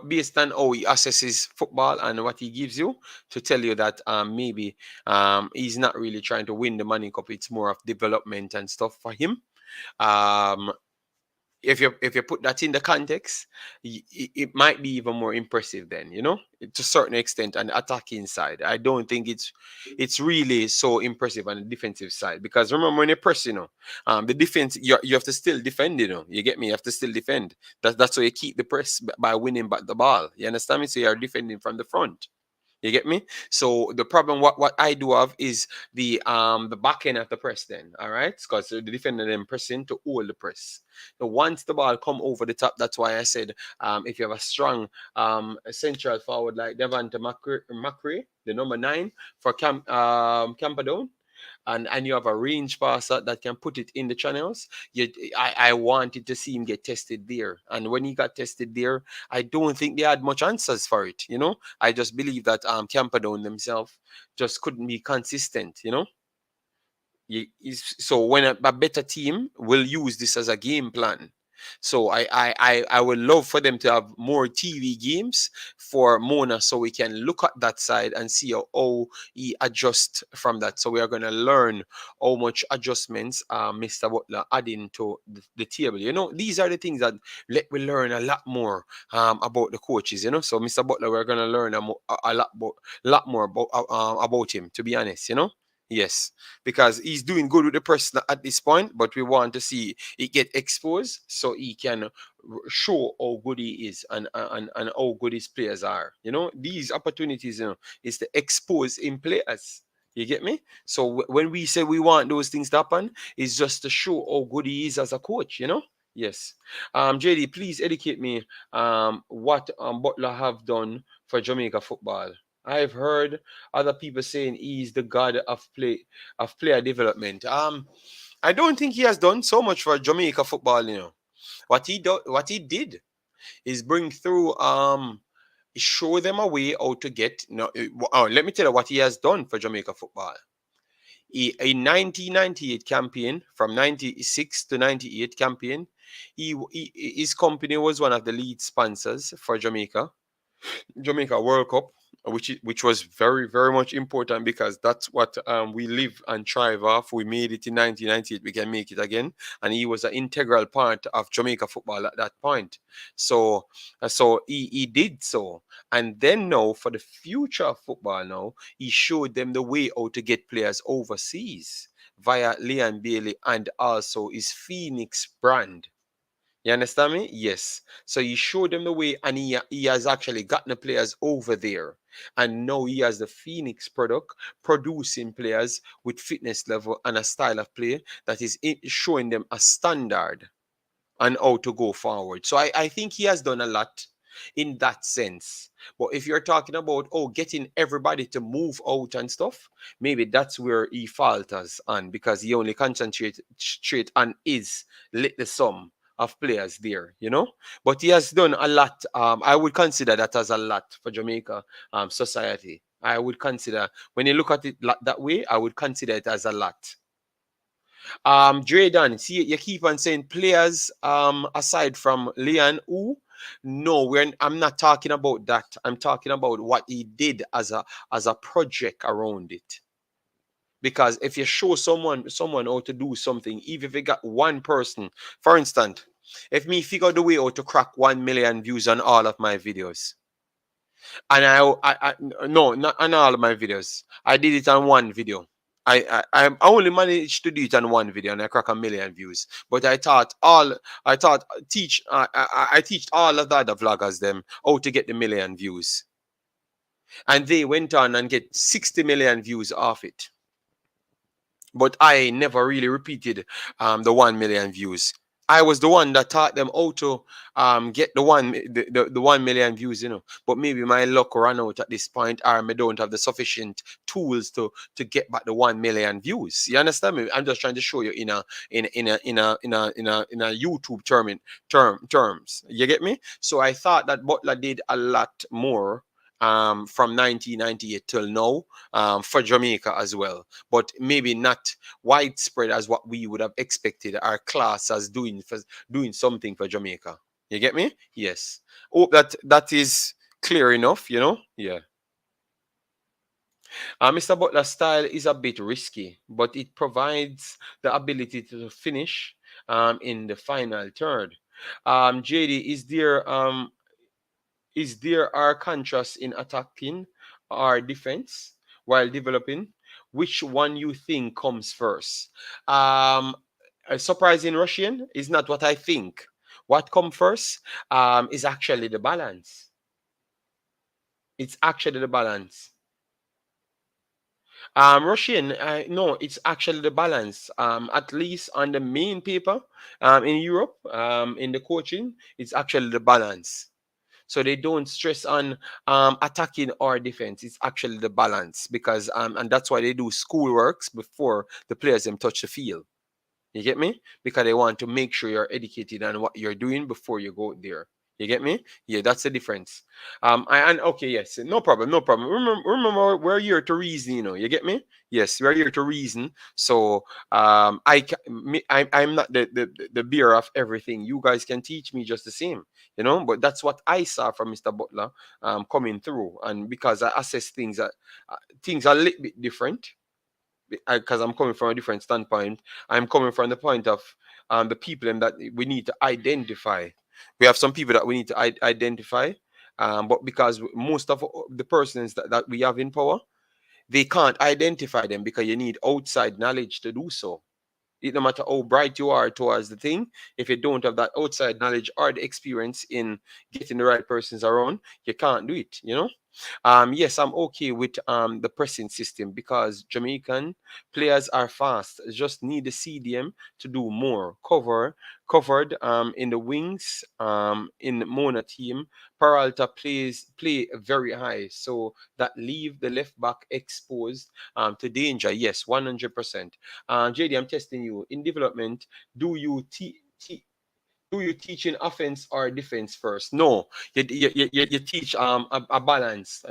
based on how he assesses football and what he gives you, to tell you that maybe he's not really trying to win the Money Cup. It's more of development and stuff for him. If you put that in the context, it might be even more impressive then, you know, to a certain extent on the attacking side. I don't think it's really so impressive on the defensive side because remember when you press, you know, the defense you have to still defend, you know, you get me, you have to still defend. That's why you keep the press by winning back the ball, you understand me? So you are defending from the front. You get me? So the problem, what I do have is the back end of the press then, all right? Because the defender then pressing to hold the press. So once the ball come over the top, that's why I said if you have a strong central forward like Devante McCray, the number 9 for Camperdown, and you have a range passer that can put it in the channels. I wanted to see him get tested there, and when he got tested there, I don't think they had much answers for it. You know, I just believe that Camperdown themselves just couldn't be consistent. You know, so when a better team will use this as a game plan. So I would love for them to have more TV games for Mona so we can look at that side and see how he adjusts from that. So we are going to learn how much adjustments Mr. Butler adding to the table. You know, these are the things that we learn a lot more about the coaches, you know. So Mr. Butler, we're going to learn a lot more about him, to be honest, you know. Yes, because he's doing good with the press at this point, but we want to see it get exposed so he can show how good he is and how good his players are. You know, these opportunities, you know, is to expose in players. You get me? So when we say we want those things to happen, it's just to show how good he is as a coach. You know. Yes. JD, please educate me. What Butler have done for Jamaica football. I've heard other people saying he's the god of player development. I don't think he has done so much for Jamaica football. You know, what he did is bring through show them a way how to get. No, let me tell you what he has done for Jamaica football. In 1998 campaign, from 96 to 98 campaign, his company was one of the lead sponsors for Jamaica World Cup, which was very very much important because that's what we live and thrive off. We made it in 1998, we can make it again, and he was an integral part of Jamaica football at that point. So he did so, and then now for the future of football, now he showed them the way how to get players overseas via Leon Bailey and also his Phoenix brand. You understand me? Yes. So he showed them the way, and he has actually gotten the players over there. And now he has the Phoenix product producing players with fitness level and a style of play that is showing them a standard and how to go forward. So I think he has done a lot in that sense. But if you're talking about getting everybody to move out and stuff, maybe that's where he falters on, because he only concentrates on his little sum of players there, But he has done a lot. I would consider that as a lot for Jamaica society. I would consider, when you look at it that way, I would consider it as a lot. Drayden, see, you keep on saying players aside from Leon. No, I'm not talking about that. I'm talking about what he did as a project around it. Because if you show someone how to do something, even if you got one person, for instance, if me figure the way how to crack 1 million views on all of my videos, and no, not on all of my videos, I did it on one video. I only managed to do it on one video and I crack 1 million views. But I teach all of the other vloggers them how to get the 1 million views. And they went on and get 60 million views off it. But I never really repeated the 1 million views. I was the one that taught them how to get the 1 million views, But maybe my luck ran out at this point, or I don't have the sufficient tools to get back the 1 million views. You understand me? I'm just trying to show you in a YouTube terms. You get me? So I thought that Butler did a lot more from 1998 till now for Jamaica as well, but maybe not widespread as what we would have expected our class as doing something for Jamaica. You get me? Yes. Hope that is clear enough, Yeah. Mr. Butler's style is a bit risky, but it provides the ability to finish in the final third. JD, is there a contrast in attacking or defense while developing? Which one you think comes first? A surprising Russian is not what I think. What comes first is actually the balance. It's actually the balance. Russian, no, it's actually the balance. At least on the main paper in Europe, in the coaching, it's actually the balance. So they don't stress on attacking or defense. It's actually the balance, because and that's why they do school works before the players them touch the field. You get me? Because they want to make sure you're educated on what you're doing before you go there. You get me? Yeah, that's the difference. Okay, yes, no problem. Remember, we're here to reason. You get me? Yes, we're here to reason. So I'm not the bearer of everything. You guys can teach me just the same. But that's what I saw from Mr. Butler coming through, and because I assess things are a little bit different, because I'm coming from a different standpoint. I'm coming from the point of the people that we need to identify. We have some people that we need to identify, but because most of the persons that we have in power, they can't identify them, because you need outside knowledge to do so. It no matter how bright you are towards the thing, if you don't have that outside knowledge or the experience in getting the right persons around, you can't do it, Yes, I'm okay with the pressing system, because Jamaican players are fast. Just need the CDM to do more. Covered in the wings, in the Mona team. Peralta play very high, so that leave the left back exposed to danger. Yes, 100%. JD, I'm testing you. In development, do you teach in offense or defense first? No, you teach a balance.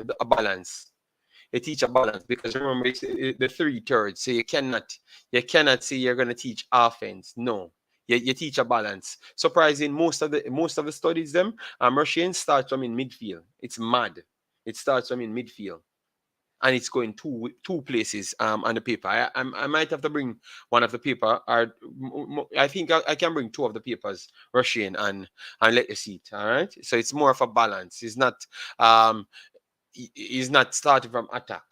You teach a balance because remember it's the 3/3. So you cannot say you're gonna teach offense. No. You teach a balance. Surprising, most of the studies them, Russian starts from in midfield. It's mad. It starts from in midfield. And it's going two places on the paper. I might have to bring one of the paper, or I think I can bring two of the papers, Russian, and let you see it. All right. So it's more of a balance. It's not starting from attack.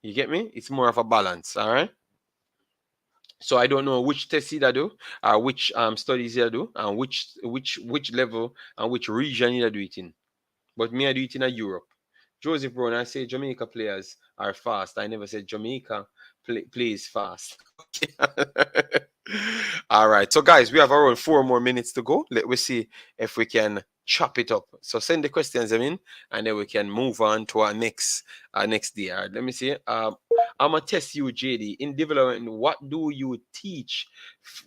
You get me? It's more of a balance. All right. So I don't know which test you do, which studies you do, and which level and which region you do it in. But me, I do it in Europe. Joseph Brown, I say Jamaica players are fast. I never said Jamaica plays fast. Okay. All right. So, guys, we have around 4 more minutes to go. Let me see if we can chop it up. So send the questions in, and then we can move on to our next day. All right, let me see. I'm gonna test you, JD. In development, what do you teach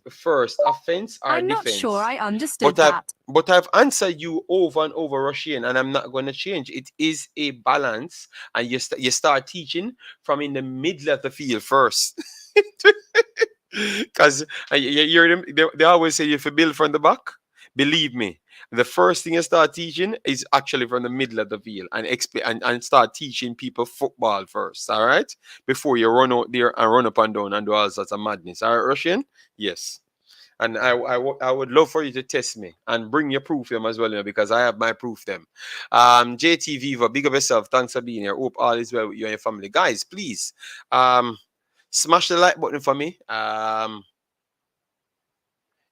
first, offense or I'm defense? not sure I understood that. But I've answered you over and over, Russian, and I'm not going to change. It is a balance, and you start teaching from in the middle of the field first. Because they always say if you build from the back, believe me, the first thing you start teaching is actually from the middle of the field, and start teaching people football first, all right? Before you run out there and run up and down and do all sorts of madness. All right, Russian? Yes. And I would love for you to test me and bring your proof them as well, because I have my proof them. JT Viva, big up yourself. Thanks for being here. Hope all is well with you and your family. Guys, please smash the like button for me.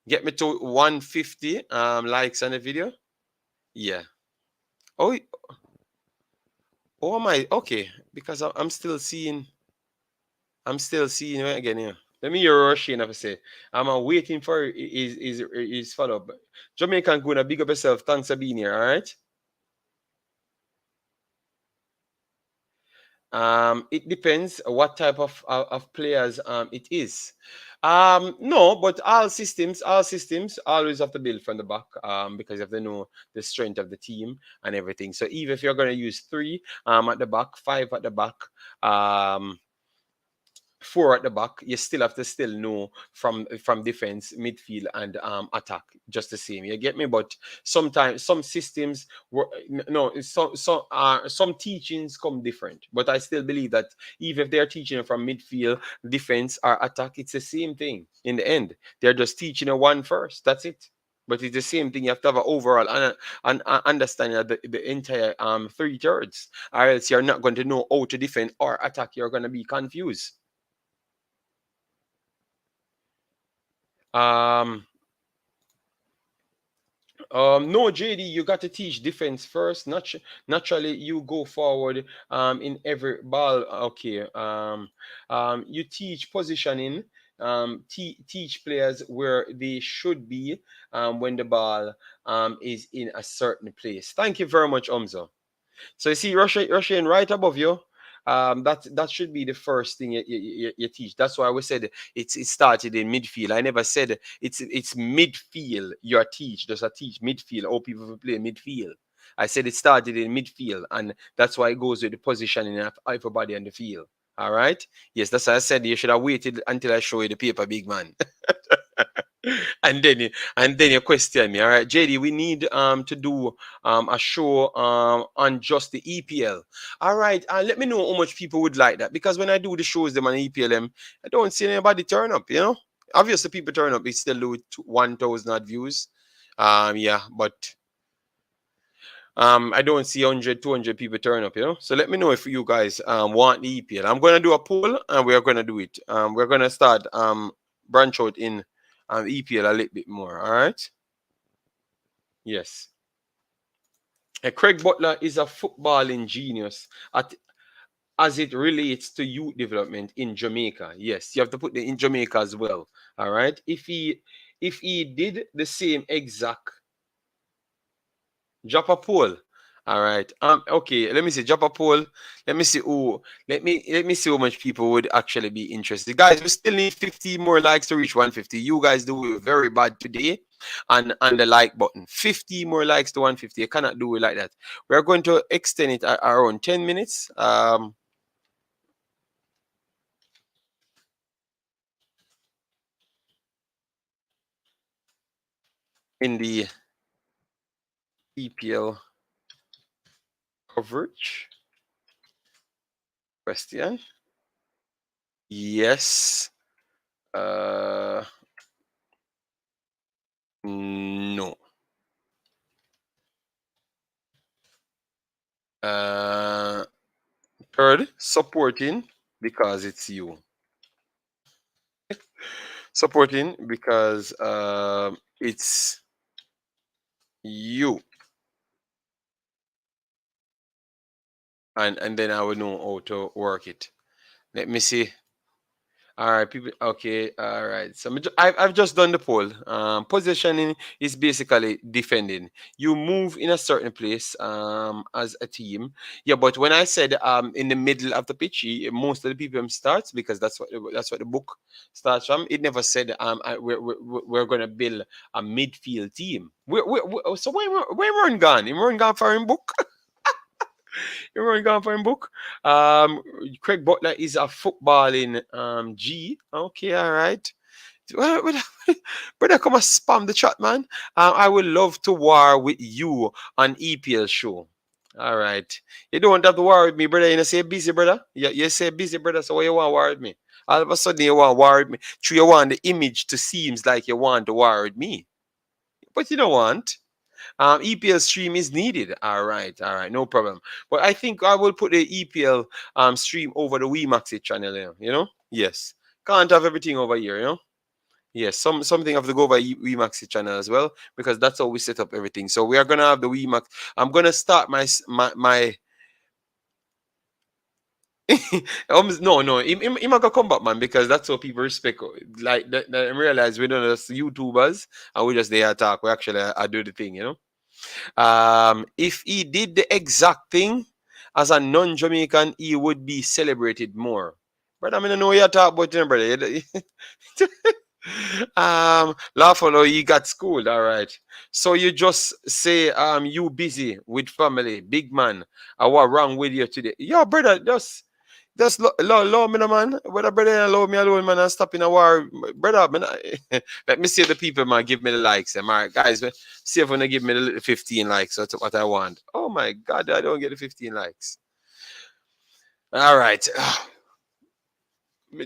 Get me to 150 likes on the video. Yeah. Oh my. Okay. Because I'm still seeing it again here. Let me hear Russian have to say. I'm waiting for his follow up. Jamaican Guna, big up yourself. Thanks for being here, all right? It depends what type of players it is. No, but all systems always have to build from the back because you have to know the strength of the team and everything. So even if you're going to use 3 at the back, 5 at the back, 4 at the back, you still have to know from defense, midfield, and attack just the same. You get me? But sometimes some systems some teachings come different. But I still believe that even if they're teaching from midfield, defense, or attack, it's the same thing in the end. They're just teaching a one first. That's it. But it's the same thing. You have to have an overall and understanding of the entire 3/3, or else you're not going to know how to defend or attack. You're going to be confused. No, JD, you got to teach defense first. Naturally, you go forward in every ball. Okay. You teach positioning. Teach players where they should be when the ball is in a certain place. Thank you very much, Omzo. So you see, Russian right above you. That should be the first thing you teach. That's why we said it started in midfield. I never said it's midfield you teach. Just I teach midfield. All people play midfield. I said it started in midfield, and that's why it goes with the positioning of everybody on the field. All right. Yes, that's why I said you should have waited until I show you the paper, big man. and then you question me. All right, JD, we need to do a show on just the EPL. All right, let me know how much people would like that, because when I do the shows them on EPL, I don't see anybody turn up. Obviously people turn up. It still do 1,000 odd views. Yeah, but I don't see 100, 200 people turn up, So let me know if you guys want the EPL. I'm going to do a poll, and we're going to do it. We're going to start branch out in EPL a little bit more, all right? Yes. Craig Butler is a footballing genius as it relates to youth development in Jamaica. Yes, you have to put it in Jamaica as well, all right? If he did the same exact, drop a poll. All right. Okay, let me see. Drop a poll. Let me see let me see how much people would actually be interested. Guys, we still need 50 more likes to reach 150. You guys do it very bad today on the like button. 50 more likes to 150. You cannot do it like that. We're going to extend it around 10 minutes. in the EPL coverage? Question. Yes. No. Third, supporting because it's you. Supporting because it's you. And then I will know how to work it. Let me see. All right, people. Okay, all right. So I've just done the poll. Positioning is basically defending. You move in a certain place as a team. Yeah, but when I said in the middle of the pitch, most of the people starts because that's what the book starts from. It never said we're gonna build a midfield team. So where Merron gone? Merron gone for him book. Everyone gone for him book. Craig Butler is a footballing G. Okay, all right. Well, brother, come and spam the chat, man. I would love to war with you on EPL show. All right. You don't have to war with me, brother. You know, say busy, brother. You say busy, brother. So why you want to war with me? All of a sudden you want to war with me. True, you want the image to seems like you want to war with me. But you don't want. EPL stream is needed. All right, no problem. But I think I will put the EPL stream over the Imaxit channel. You know, yes. Can't have everything over here. You know, yes. Something have to go over Imaxit channel as well because that's how we set up everything. So we are gonna have the Imax. I'm gonna start my. No, I'm gonna come back, man, because that's how people respect. Like that realize we're not just YouTubers and we just there talk. We actually I do the thing, you know. If he did the exact thing as a non-Jamaican, he would be celebrated more. But I mean, I know you talk about him, brother. Lawful, you got schooled, all right. So you just say, you busy with family, big man. What wrong with you today? Yo, brother, just allow me, no, man. Brother, allow me alone, man, and stop in a war. Brother, man, let me see the people, man, give me the likes. All right, guys, see if you give me the little 15 likes. That's what I want. Oh, my God, I don't get the 15 likes. All right.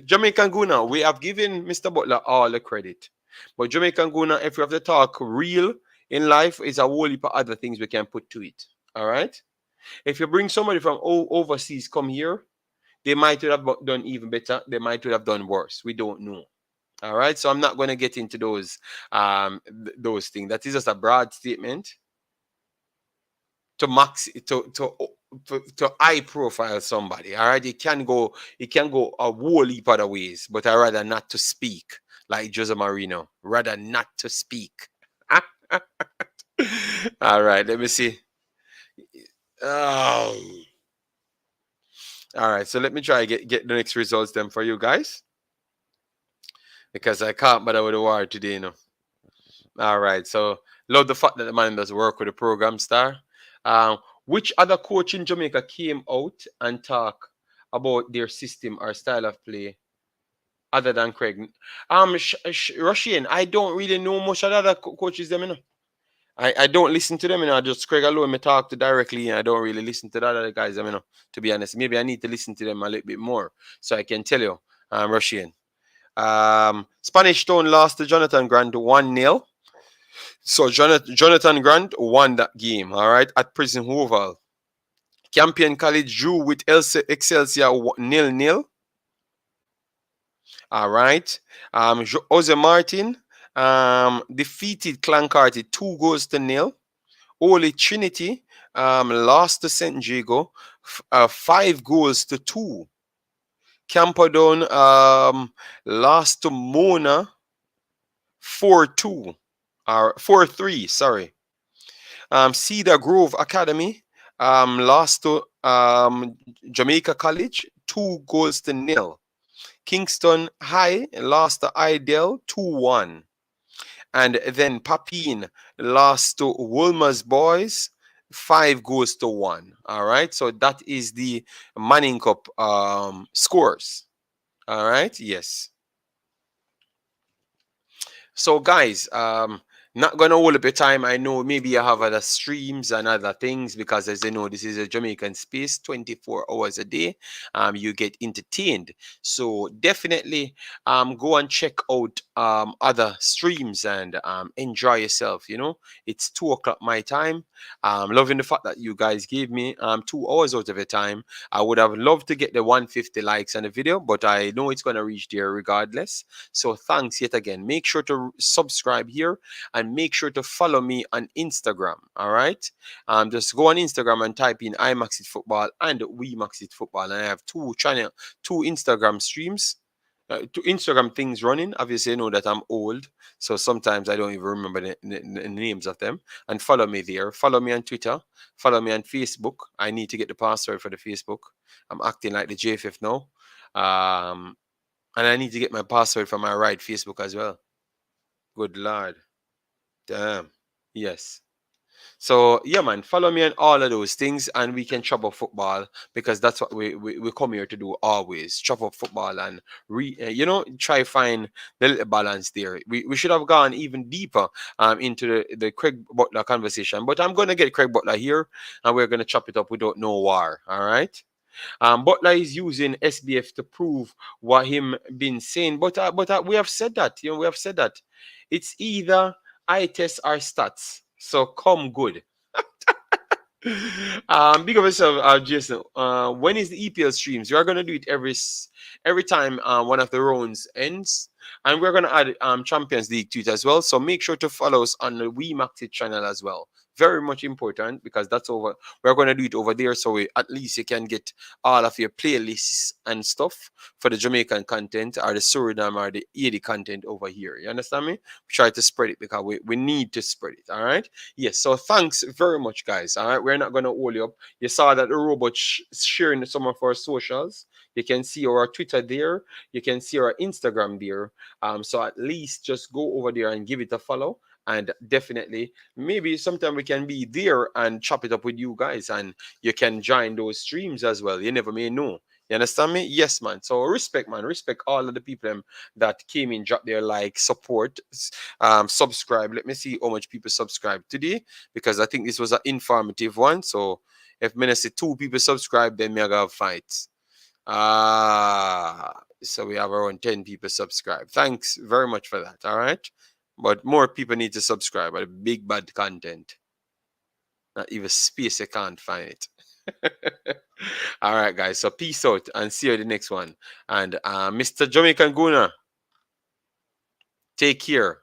Jamaican Guna, we have given Mr. Butler all the credit. But Jamaican Guna, if we have to talk real in life, is a whole heap of other things we can put to it. All right? If you bring somebody from overseas come here, they might have done even better. They might have done worse. We don't know. All right. So I'm not going to get into those things. That is just a broad statement to high profile somebody. All right. It can go a whole heap other ways, but I rather not to speak like Jose Marino. Rather not to speak. All right. Let me see. All right. So let me try get the next results then for you guys. Because I can't bother with the war today, you know. All right. So love the fact that the man does work with the program star. Which other coach in Jamaica came out and talk about their system or style of play other than Craig? Russian, I don't really know much of the other coaches them, you know. I don't listen to them, you know. I just Craig alone me talk to directly, and I don't really listen to the other guys, you know, to be honest. Maybe I need to listen to them a little bit more so I can tell you, Russian. Spanish Town lost to Jonathan Grant 1-0. So Jonathan Grant won that game, all right, at Prison Oval. Campion College drew with Excelsior 0-0. All right. Jose Martin defeated Clancarty 2-0. Holy Trinity lost to St. Jago 5-2. Camperdown lost to Mona 4-2 or 4-3. Sorry. Cedar Grove Academy lost to Jamaica College 2-0. Kingston High lost to Idell 2-1. And then Papine lost to Wolmer's Boys 5-1. All right. So that is the Manning Cup scores. All right. Yes. So guys, Not gonna hold up your time. I know maybe you have other streams and other things because, as you know, this is a Jamaican space, 24 hours a day. You get entertained. So definitely go and check out other streams and enjoy yourself. You know, it's 2 o'clock my time. Loving the fact that you guys gave me 2 hours out of your time. I would have loved to get the 150 likes on the video, but I know it's gonna reach there regardless. So thanks yet again. Make sure to subscribe here and make sure to follow me on Instagram. All right. Just go on Instagram and type in Imaxit Football and We Maxit Football. And I have two Instagram streams. Two Instagram things running. Obviously, you know that I'm old, so sometimes I don't even remember the names of them. And follow me there. Follow me on Twitter. Follow me on Facebook. I need to get the password for the Facebook. I'm acting like the JFF now. And I need to get my password for my right Facebook as well. Good Lord. Damn. Yes. So yeah, man, follow me on all of those things, and we can chop up football because that's what we come here to do always. Chop up football and try find the little balance there. We should have gone even deeper into the Craig Butler conversation, but I'm gonna get Craig Butler here, and we're gonna chop it up without no war. All right. Butler is using SBF to prove what him been saying, but we have said that. We have said that it's either eye test or stats. So come good. Big of yourself, Jason. When is the EPL streams? We are gonna do it every time one of the rounds ends, and we're gonna add Champions League to it as well. So make sure to follow us on the We Maxit channel as well. Very much important because that's over. We're gonna do it over there, so at least you can get all of your playlists and stuff for the Jamaican content or the Suriname or the ED content over here. You understand me? Try to spread it because we need to spread it. All right. Yes. So thanks very much, guys. All right. We're not gonna hold you up. You saw that the robot sharing some of our socials. You can see our Twitter there. You can see our Instagram there. So at least just go over there and give it a follow. And definitely, maybe sometime we can be there and chop it up with you guys, and you can join those streams as well. You never may know. You understand me? Yes, man. So respect, man. Respect all of the people that came in, drop their like, support, subscribe. Let me see how much people subscribe today, because I think this was an informative one. So if I say 2 people subscribe, then me I gotta fight. So we have around 10 people subscribe. Thanks very much for that. All right. But more people need to subscribe. But big bad content. Not even space, I can't find it. All right, guys. So peace out and see you in the next one. And Mr. Jamaican Guna, take care.